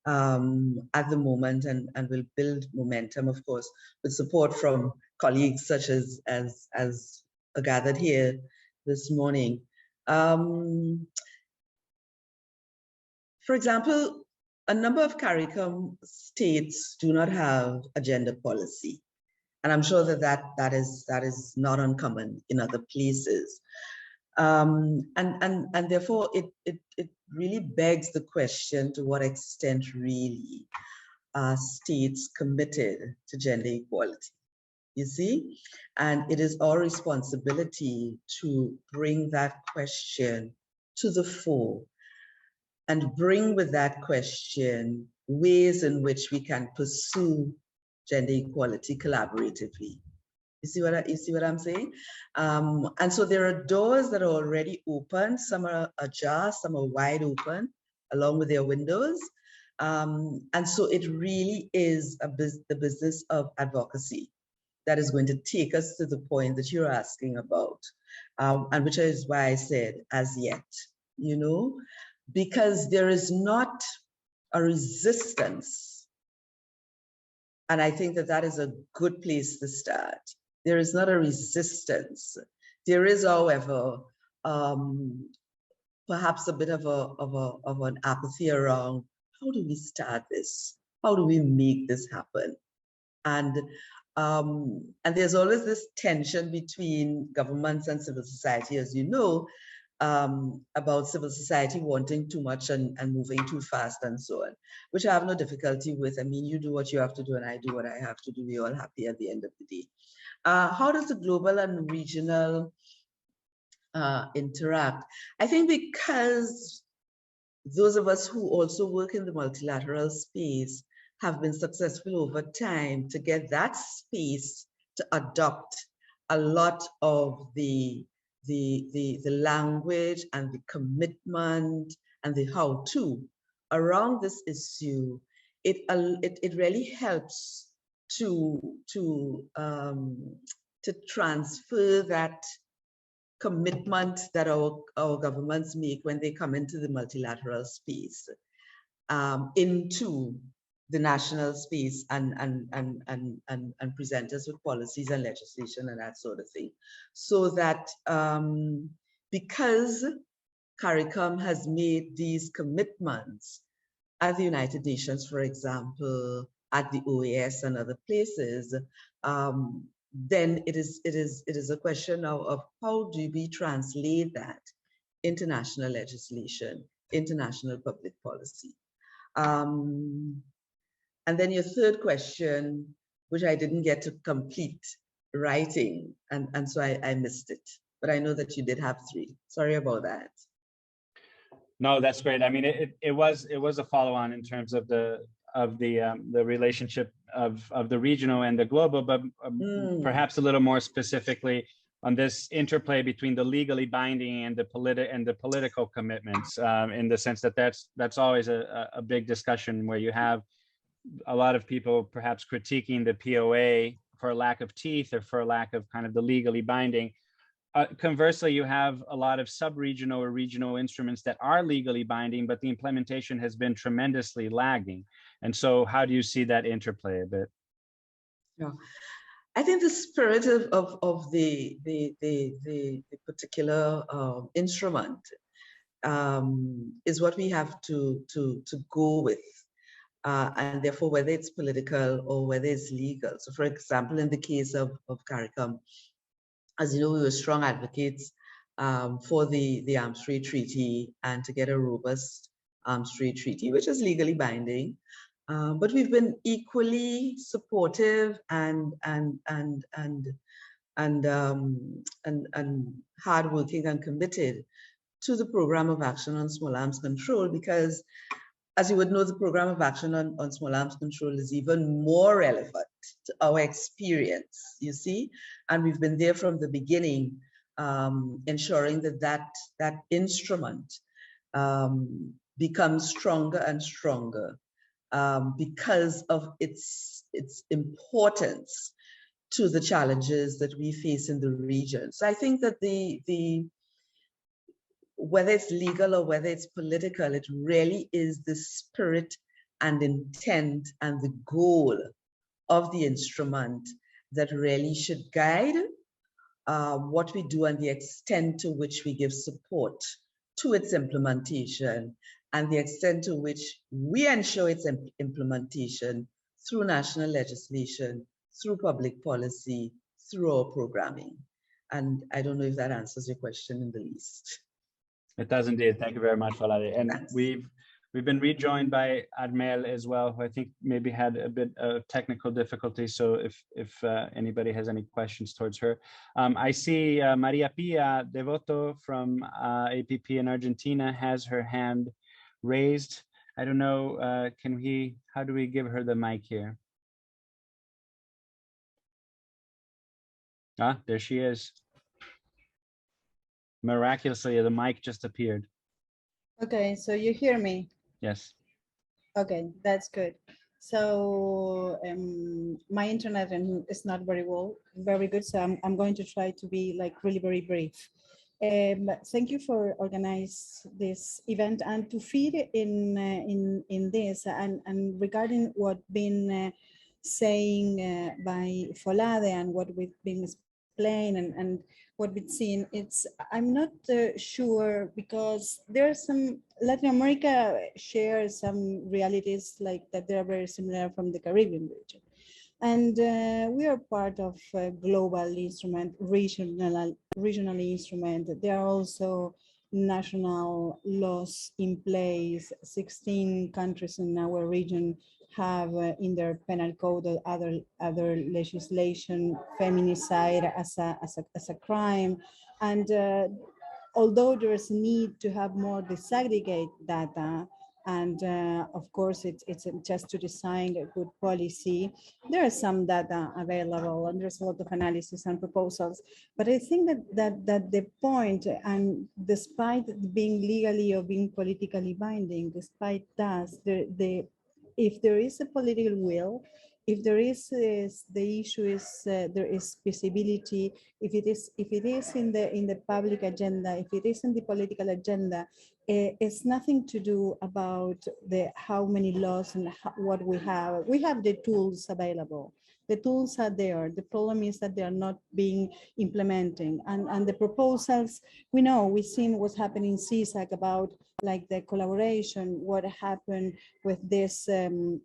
at the moment, and will build momentum, of course, with support from colleagues such as are gathered here this morning. For example, a number of CARICOM states do not have a gender policy, and I'm sure that is not uncommon in other places. And therefore, it really begs the question to what extent really are states committed to gender equality. You see, and it is our responsibility to bring that question to the fore and bring with that question ways in which we can pursue gender equality collaboratively. You see what I'm saying? And so there are doors that are already open. Some are ajar, some are wide open, along with their windows. And so it really is the business of advocacy that is going to take us to the point that you're asking about, and which is why I said as yet, you know, because there is not a resistance. And I think that is a good place to start. There is not a resistance. There is, however, perhaps a bit of an apathy around, how do we start this? How do we make this happen? And there's always this tension between governments and civil society, as you know, about civil society wanting too much and moving too fast and so on, which I have no difficulty with. I mean, you do what you have to do and I do what I have to do. We're all happy at the end of the day. How does the global and regional interact? I think because those of us who also work in the multilateral space have been successful over time to get that space to adopt a lot of the language and the commitment and the how-to around this issue. It really helps to transfer that commitment that our governments make when they come into the multilateral space into the national space and present us with policies and legislation and that sort of thing. So that because CARICOM has made these commitments at the United Nations, for example, at the OAS and other places, then it is a question of how do we translate that into national legislation, international public policy. And then your third question, which I didn't get to complete writing, and so I missed it. But I know that you did have three. Sorry about that. No, that's great. I mean, it was a follow-on in terms of the relationship of the regional and the global, but perhaps a little more specifically on this interplay between the legally binding and the political commitments, in the sense that that's always a big discussion where you have a lot of people perhaps critiquing the PoA for lack of teeth or for lack of kind of the legally binding. Conversely, you have a lot of sub-regional or regional instruments that are legally binding, but the implementation has been tremendously lagging. And so how do you see that interplay a bit? Yeah. I think the spirit of the particular instrument is what we have to go with. And therefore, whether it's political or whether it's legal. So for example, in the case of CARICOM, as you know, we were strong advocates for the Arms Trade Treaty and to get a robust Arms Trade Treaty, which is legally binding. But we've been equally supportive and hardworking and committed to the Program of Action on Small Arms Control, because as you would know, the Program of Action on Small Arms Control is even more relevant to our experience, you see, and we've been there from the beginning, ensuring that that instrument becomes stronger and stronger because of its importance to the challenges that we face in the region. So I think that whether it's legal or whether it's political, it really is the spirit and intent and the goal of the instrument that really should guide what we do and the extent to which we give support to its implementation and the extent to which we ensure its implementation through national legislation, through public policy, through our programming. And I don't know if that answers your question in the least. It does indeed. Thank you very much, Falade. And Thanks. we've been rejoined by Admel as well, who I think maybe had a bit of technical difficulty. So if anybody has any questions towards her. I see Maria Pia Devoto from APP in Argentina has her hand raised. I don't know, how do we give her the mic here? Ah, there she is. Miraculously, the mic just appeared. Okay, so you hear me? Yes. Okay, that's good. So my internet is not very good. So I'm going to try to be like really very brief. Thank you for organizing this event and to feed in this and regarding what been saying by Folade and what we've been explained and what we've seen. I'm not sure because there's some Latin America shares some realities like that they are very similar from the Caribbean region. And we are part of a global instrument, regional instrument. There are also national laws in place. 16 countries in our region have in their penal code or other legislation feminicide as a crime. And although there is a need to have more disaggregate data, and of course, it's just to design a good policy. There is some data available, and there's a lot of analysis and proposals. But I think that the point, and despite being legally or being politically binding, despite that, if there is a political will, if there is the issue is there is visibility, if it is in the public agenda, if it is in the political agenda, it's nothing to do about how many laws and what we have. We have the tools available. The tools are there. The problem is that they are not being implementing. And the proposals, we've seen what's happening in CSAC about like the collaboration, what happened with this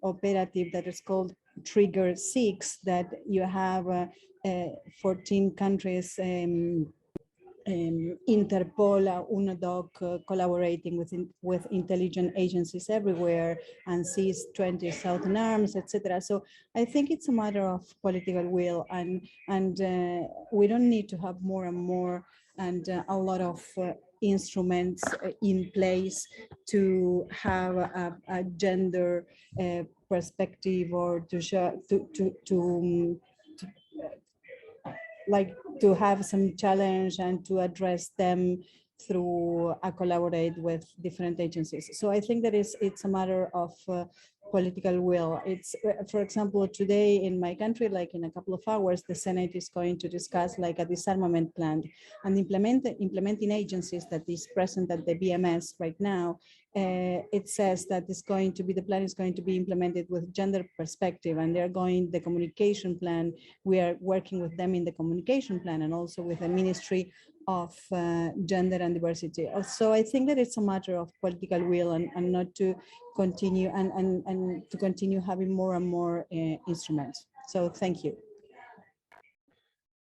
operative that is called Trigger 6, that you have 14 countries, Interpol, UNODOC collaborating with intelligence agencies everywhere, and sees 20 Southern arms, etc. So I think it's a matter of political will, and we don't need to have more and more and a lot of instruments in place to have a gender perspective or to have some challenge and to address them through collaborate with different agencies. So I think that it's a matter of political will. It's, for example, today in my country, like in a couple of hours, the Senate is going to discuss like a disarmament plan, and implementing agencies that is present at the BMS right now. It says that the plan is going to be implemented with gender perspective, and the communication plan, we are working with them in the communication plan and also with the Ministry of Gender and Diversity. So I think that it's a matter of political will and not to continue and to continue having more and more instruments. So thank you.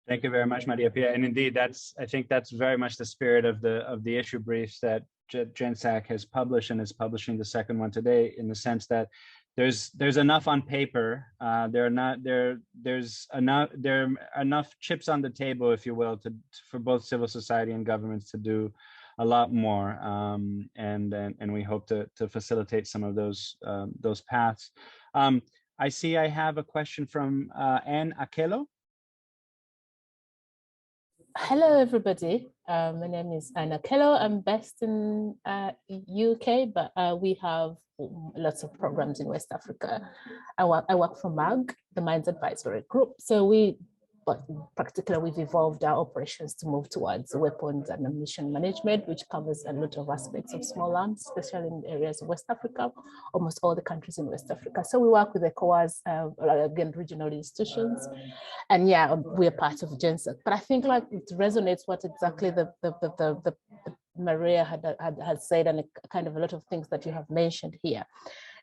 Thank you very much, Maria Pia. And indeed, I think that's very much the spirit of the issue briefs that GenSAC has published and is publishing the second one today, in the sense that there's enough on paper. There are enough chips on the table, if you will, for both civil society and governments to do a lot more. And we hope to facilitate some of those paths. I see I have a question from Anne Akello. Hello, everybody. My name is Anna Kello. I'm based in UK, but we have lots of programs in West Africa. I work for Mack, the Mines Advisory Group. So particularly we've evolved our operations to move towards weapons and ammunition management, which covers a lot of aspects of small arms, especially in areas of West Africa, almost all the countries in West Africa. So we work with the ECOWAS, again, regional institutions. And yeah, we're part of GenSAC. But I think like it resonates what exactly the Maria had said, and kind of a lot of things that you have mentioned here.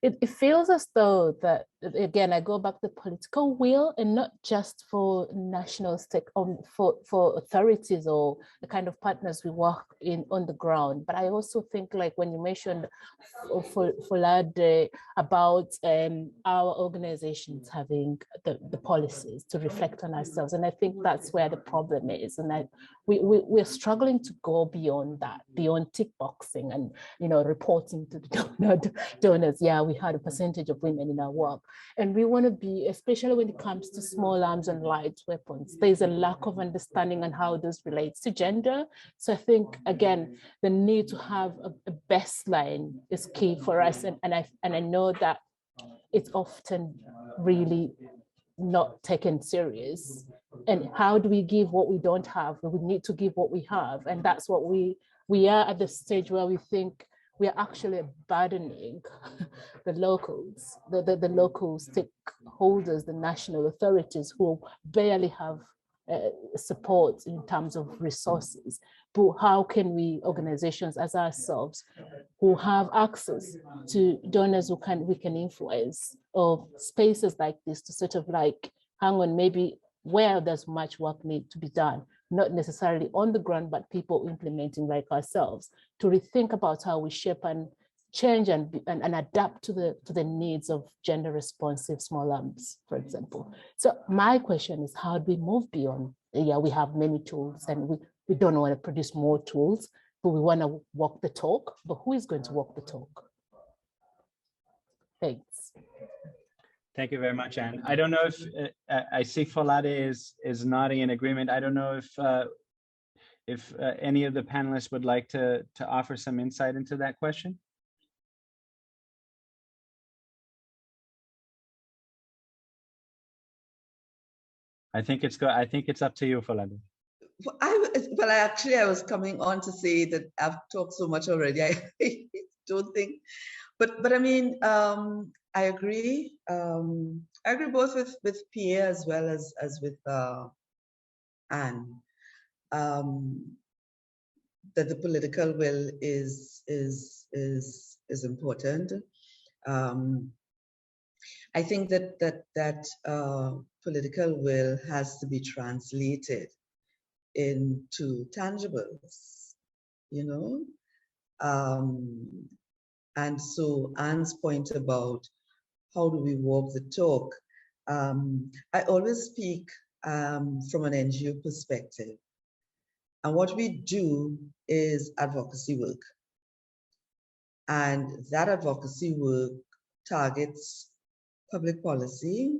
It feels as though that, again, I go back to the political will, and not just for national stake, for authorities or the kind of partners we work in on the ground. But I also think, like when you mentioned Folade about our organizations having the policies to reflect on ourselves, and I think that's where the problem is. And we're struggling to go beyond that, beyond tick boxing and reporting to the donors. Yeah, we had a percentage of women in our work, and we want to be, especially when it comes to small arms and light weapons, there's a lack of understanding on how this relates to gender. So I think, again, the need to have a baseline is key for us, and I know that it's often really not taken serious. And how do we give what we don't have? We need to give what we have, and that's what we are at the stage where we think we are actually burdening the locals, the local stakeholders, the national authorities who barely have support in terms of resources. But how can we, organizations as ourselves, who have access to donors we can influence, or spaces like this, to sort of like hang on, maybe where there's much work need to be done, not necessarily on the ground, but people implementing like ourselves, to rethink about how we shape and change and adapt to the needs of gender responsive small arms, for example. So my question is, how do we move beyond? Yeah, we have many tools, and we don't want to produce more tools, but we want to walk the talk. But who is going to walk the talk? Thanks. Thank you very much, Anne. I don't know if I see Folade is nodding in agreement. I don't know if any of the panelists would like to offer some insight into that question. I think it's up to you, Folade. Well, I was coming on to say that I've talked so much already. I don't think, but I mean, I agree. I agree both with Pierre as well as with Anne. That the political will is important. I think that political will has to be translated into tangibles, and so Anne's point about how do we walk the talk, I always speak from an NGO perspective, and what we do is advocacy work, and that advocacy work targets public policy.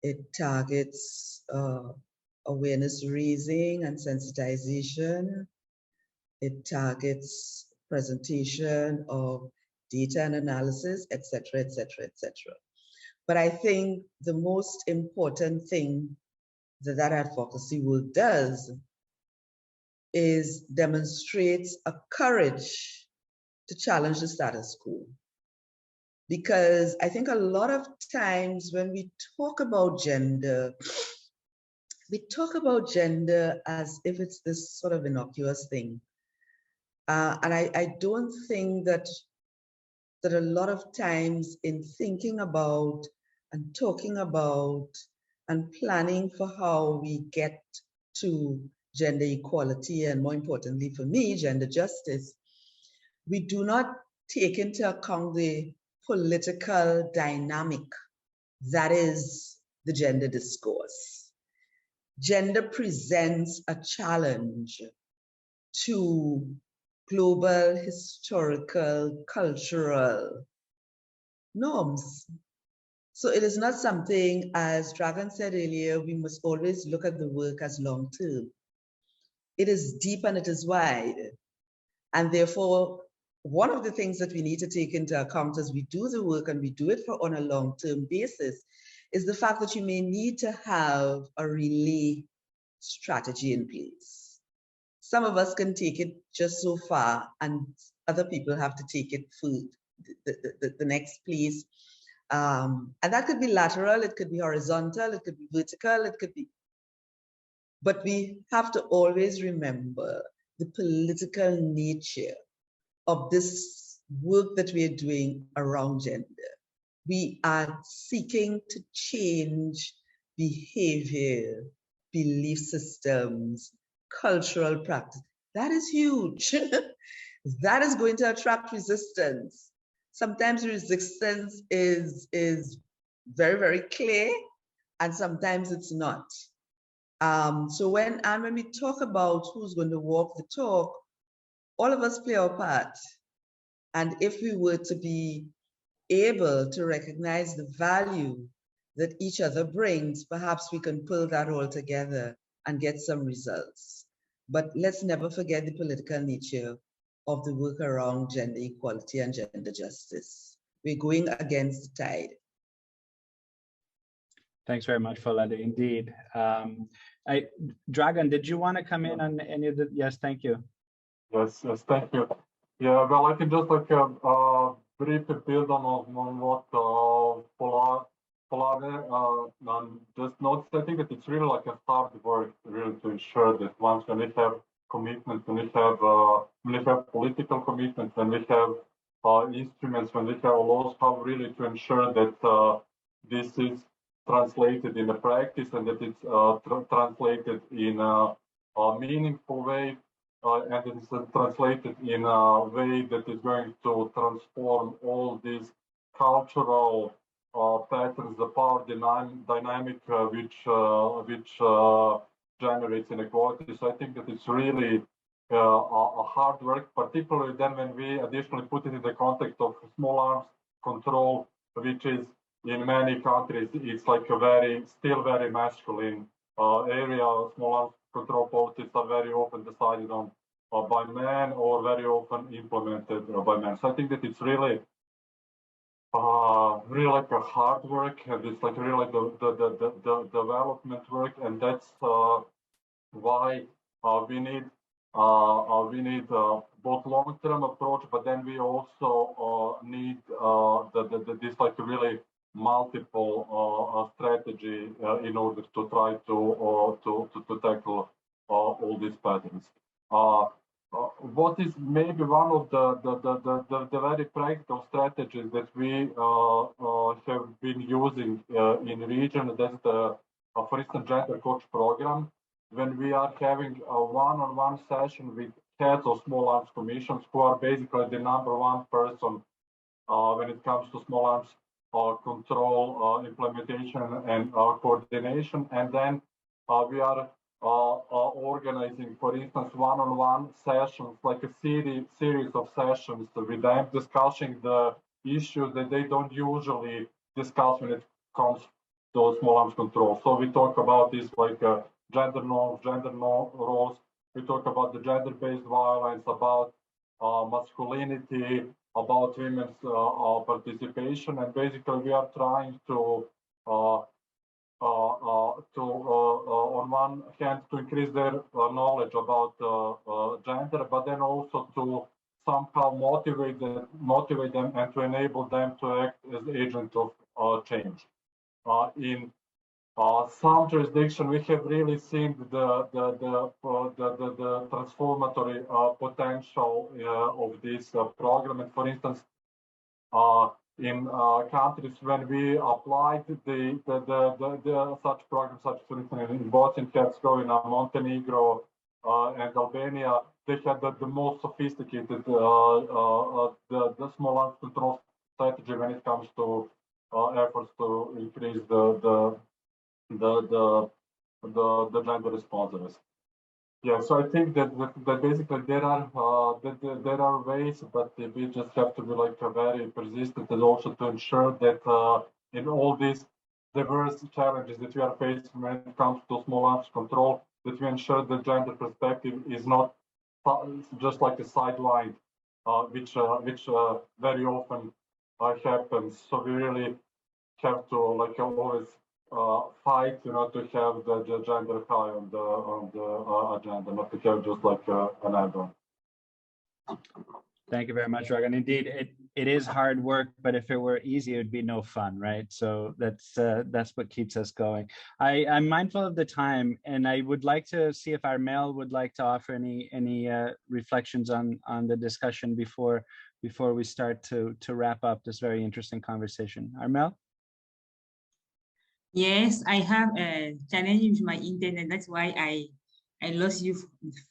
It targets awareness raising and sensitization. It targets presentation of data and analysis, etc., etc., etc. But I think the most important thing that advocacy work does is demonstrates a courage to challenge the status quo. Because I think a lot of times when we talk about gender, we talk about gender as if it's this sort of innocuous thing. And I don't think that a lot of times in thinking about and talking about and planning for how we get to gender equality and, more importantly for me, gender justice, we do not take into account the political dynamic that is the gender discourse. Gender presents a challenge to global, historical, cultural norms. So it is not something, as Dragan said earlier, we must always look at the work as long-term. It is deep and it is wide. And therefore, one of the things that we need to take into account as we do the work, and we do it on a long-term basis, is the fact that you may need to have a relay strategy in place. Some of us can take it just so far, and other people have to take it for the next place. And that could be lateral, it could be horizontal, it could be vertical, it could be. But we have to always remember the political nature of this work that we are doing around gender. We are seeking to change behavior, belief systems, cultural practice. That is huge. That is going to attract resistance. Sometimes resistance is very, very clear, and sometimes it's not. So when we talk about who's going to walk the talk, all of us play our part. And if we were to be able to recognize the value that each other brings, perhaps we can pull that all together and get some results. But let's never forget the political nature of the work around gender equality and gender justice. We're going against the tide. Thanks very much, Folade, indeed. Dragan, did you want to come in on any of the, yes, thank you. Yes, thank you. Yeah, well, I can just briefly build on what Folade just noticed. I think that it's really like a hard work really to ensure that once when we have commitment, when we have political commitment, when we have instruments, when we have laws, how really to ensure that this is translated in the practice and that it's translated in a meaningful way. And it's translated in a way that is going to transform all these cultural patterns, the power dynamic which generates inequality. So I think that it's really a hard work, particularly then when we additionally put it in the context of small arms control, which is in many countries, it's like a still very masculine area. Small arms control policies are very often decided on by men or very often implemented by men. So I think that it's really like a hard work, and it's like really the development work, and that's why we need both long-term approach, but then we also need this like really multiple strategy in order to try to tackle all these patterns. What is maybe one of the very practical strategies that we have been using in the region, that's the, for instance, gender coach program. When we are having a one-on-one session with heads of small arms commissions, who are basically the #1 person when it comes to small arms control, implementation, and coordination, and then we are organizing, for instance, one-on-one sessions, like a series of sessions with them, discussing the issues that they don't usually discuss when it comes to small arms control. So we talk about this like gender norms, gender roles. We talk about the gender-based violence, about masculinity, about women's participation, and basically we are trying to on one hand to increase their knowledge about gender, but then also to somehow motivate them and to enable them to act as agents of change. In some jurisdiction, we have really seen the transformatory potential of this program. And for instance, in countries when we applied the such programs, such for instance in Bosnia and Herzegovina, Montenegro, and Albania, they had the most sophisticated the small arms control strategy when it comes to efforts to increase the gender responsiveness. Yeah, so I think that basically there are ways, but we just have to be like very persistent, and also to ensure that in all these diverse challenges that we are facing when it comes to small arms control, that we ensure the gender perspective is not just like a sideline, which very often happens. So we really have to like always fight, to have the gender high on the agenda, not to have just like an add-on. Thank you very much, Dragan. Indeed, it is hard work, but if it were easy, it would be no fun, right? So that's what keeps us going. I'm mindful of the time, and I would like to see if Armel would like to offer any reflections on the discussion before we start to wrap up this very interesting conversation. Armel? Yes, I have a challenge with my internet. That's why I lost you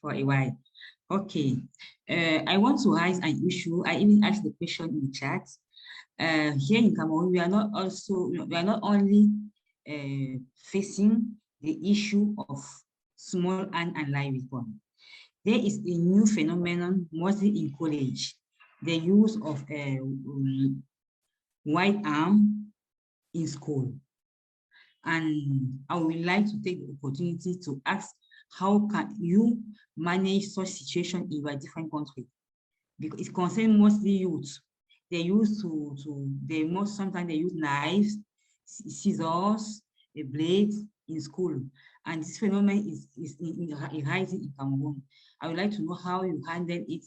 for a while. Okay, I want to raise an issue. I even asked the question in the chat. Here in Cameroon, we are not only facing the issue of small arm and live weapon. There is a new phenomenon, mostly in college, the use of a white arm in school. And I would like to take the opportunity to ask, how can you manage such situation in your different countries? Because it concerns mostly youth. They used sometimes they use knives, scissors, a blade in school. And this phenomenon is rising in Cameroon. I would like to know how you handle it.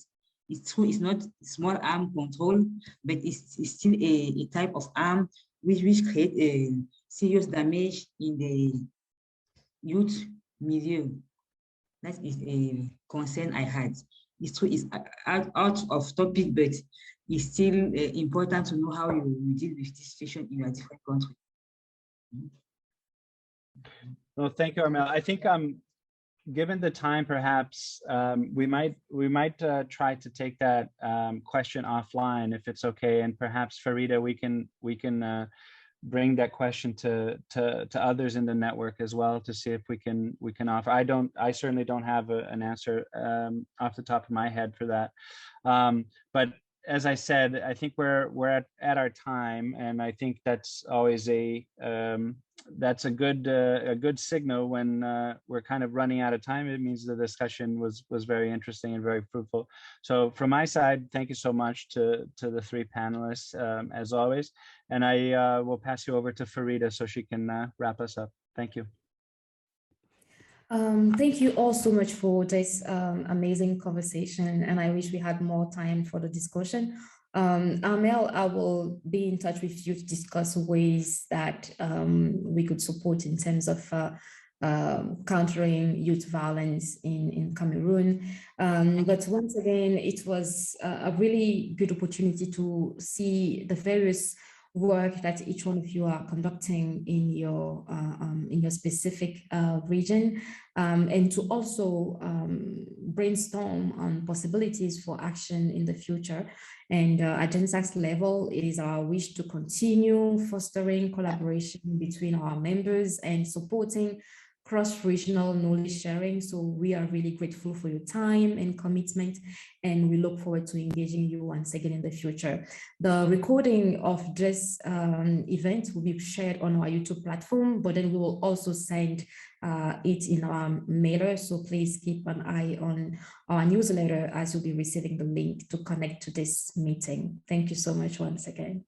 It's true, it's not small arm control, but it's still a type of arm which create a serious damage in the youth milieu. That is a concern I had. It's true, it's out of topic, but it's still important to know how you deal with this situation in a different country. Well, thank you, Armel. I think given the time, perhaps we might try to take that question offline if it's okay, and perhaps Farida, we can bring that question to others in the network as well to see if we can offer. I certainly don't have an answer off the top of my head for that, but as I said, I think we're at our time, and I think that's always that's a good signal when we're kind of running out of time. It means the discussion was very interesting and very fruitful. So from my side, thank you so much to the three panelists as always, and I will pass you over to Farida so she can wrap us up. Thank you. Thank you all so much for this amazing conversation, and I wish we had more time for the discussion. Armel, I will be in touch with you to discuss ways that we could support in terms of countering youth violence in Cameroon. But once again, it was a really good opportunity to see the various work that each one of you are conducting in your specific region, and to also brainstorm on possibilities for action in the future. And at GenSAC's level, it is our wish to continue fostering collaboration between our members and supporting cross-regional knowledge sharing. So we are really grateful for your time and commitment, and we look forward to engaging you once again in the future. The recording of this event will be shared on our YouTube platform, but then we will also send it in our mailer. So please keep an eye on our newsletter as you'll be receiving the link to connect to this meeting. Thank you so much once again.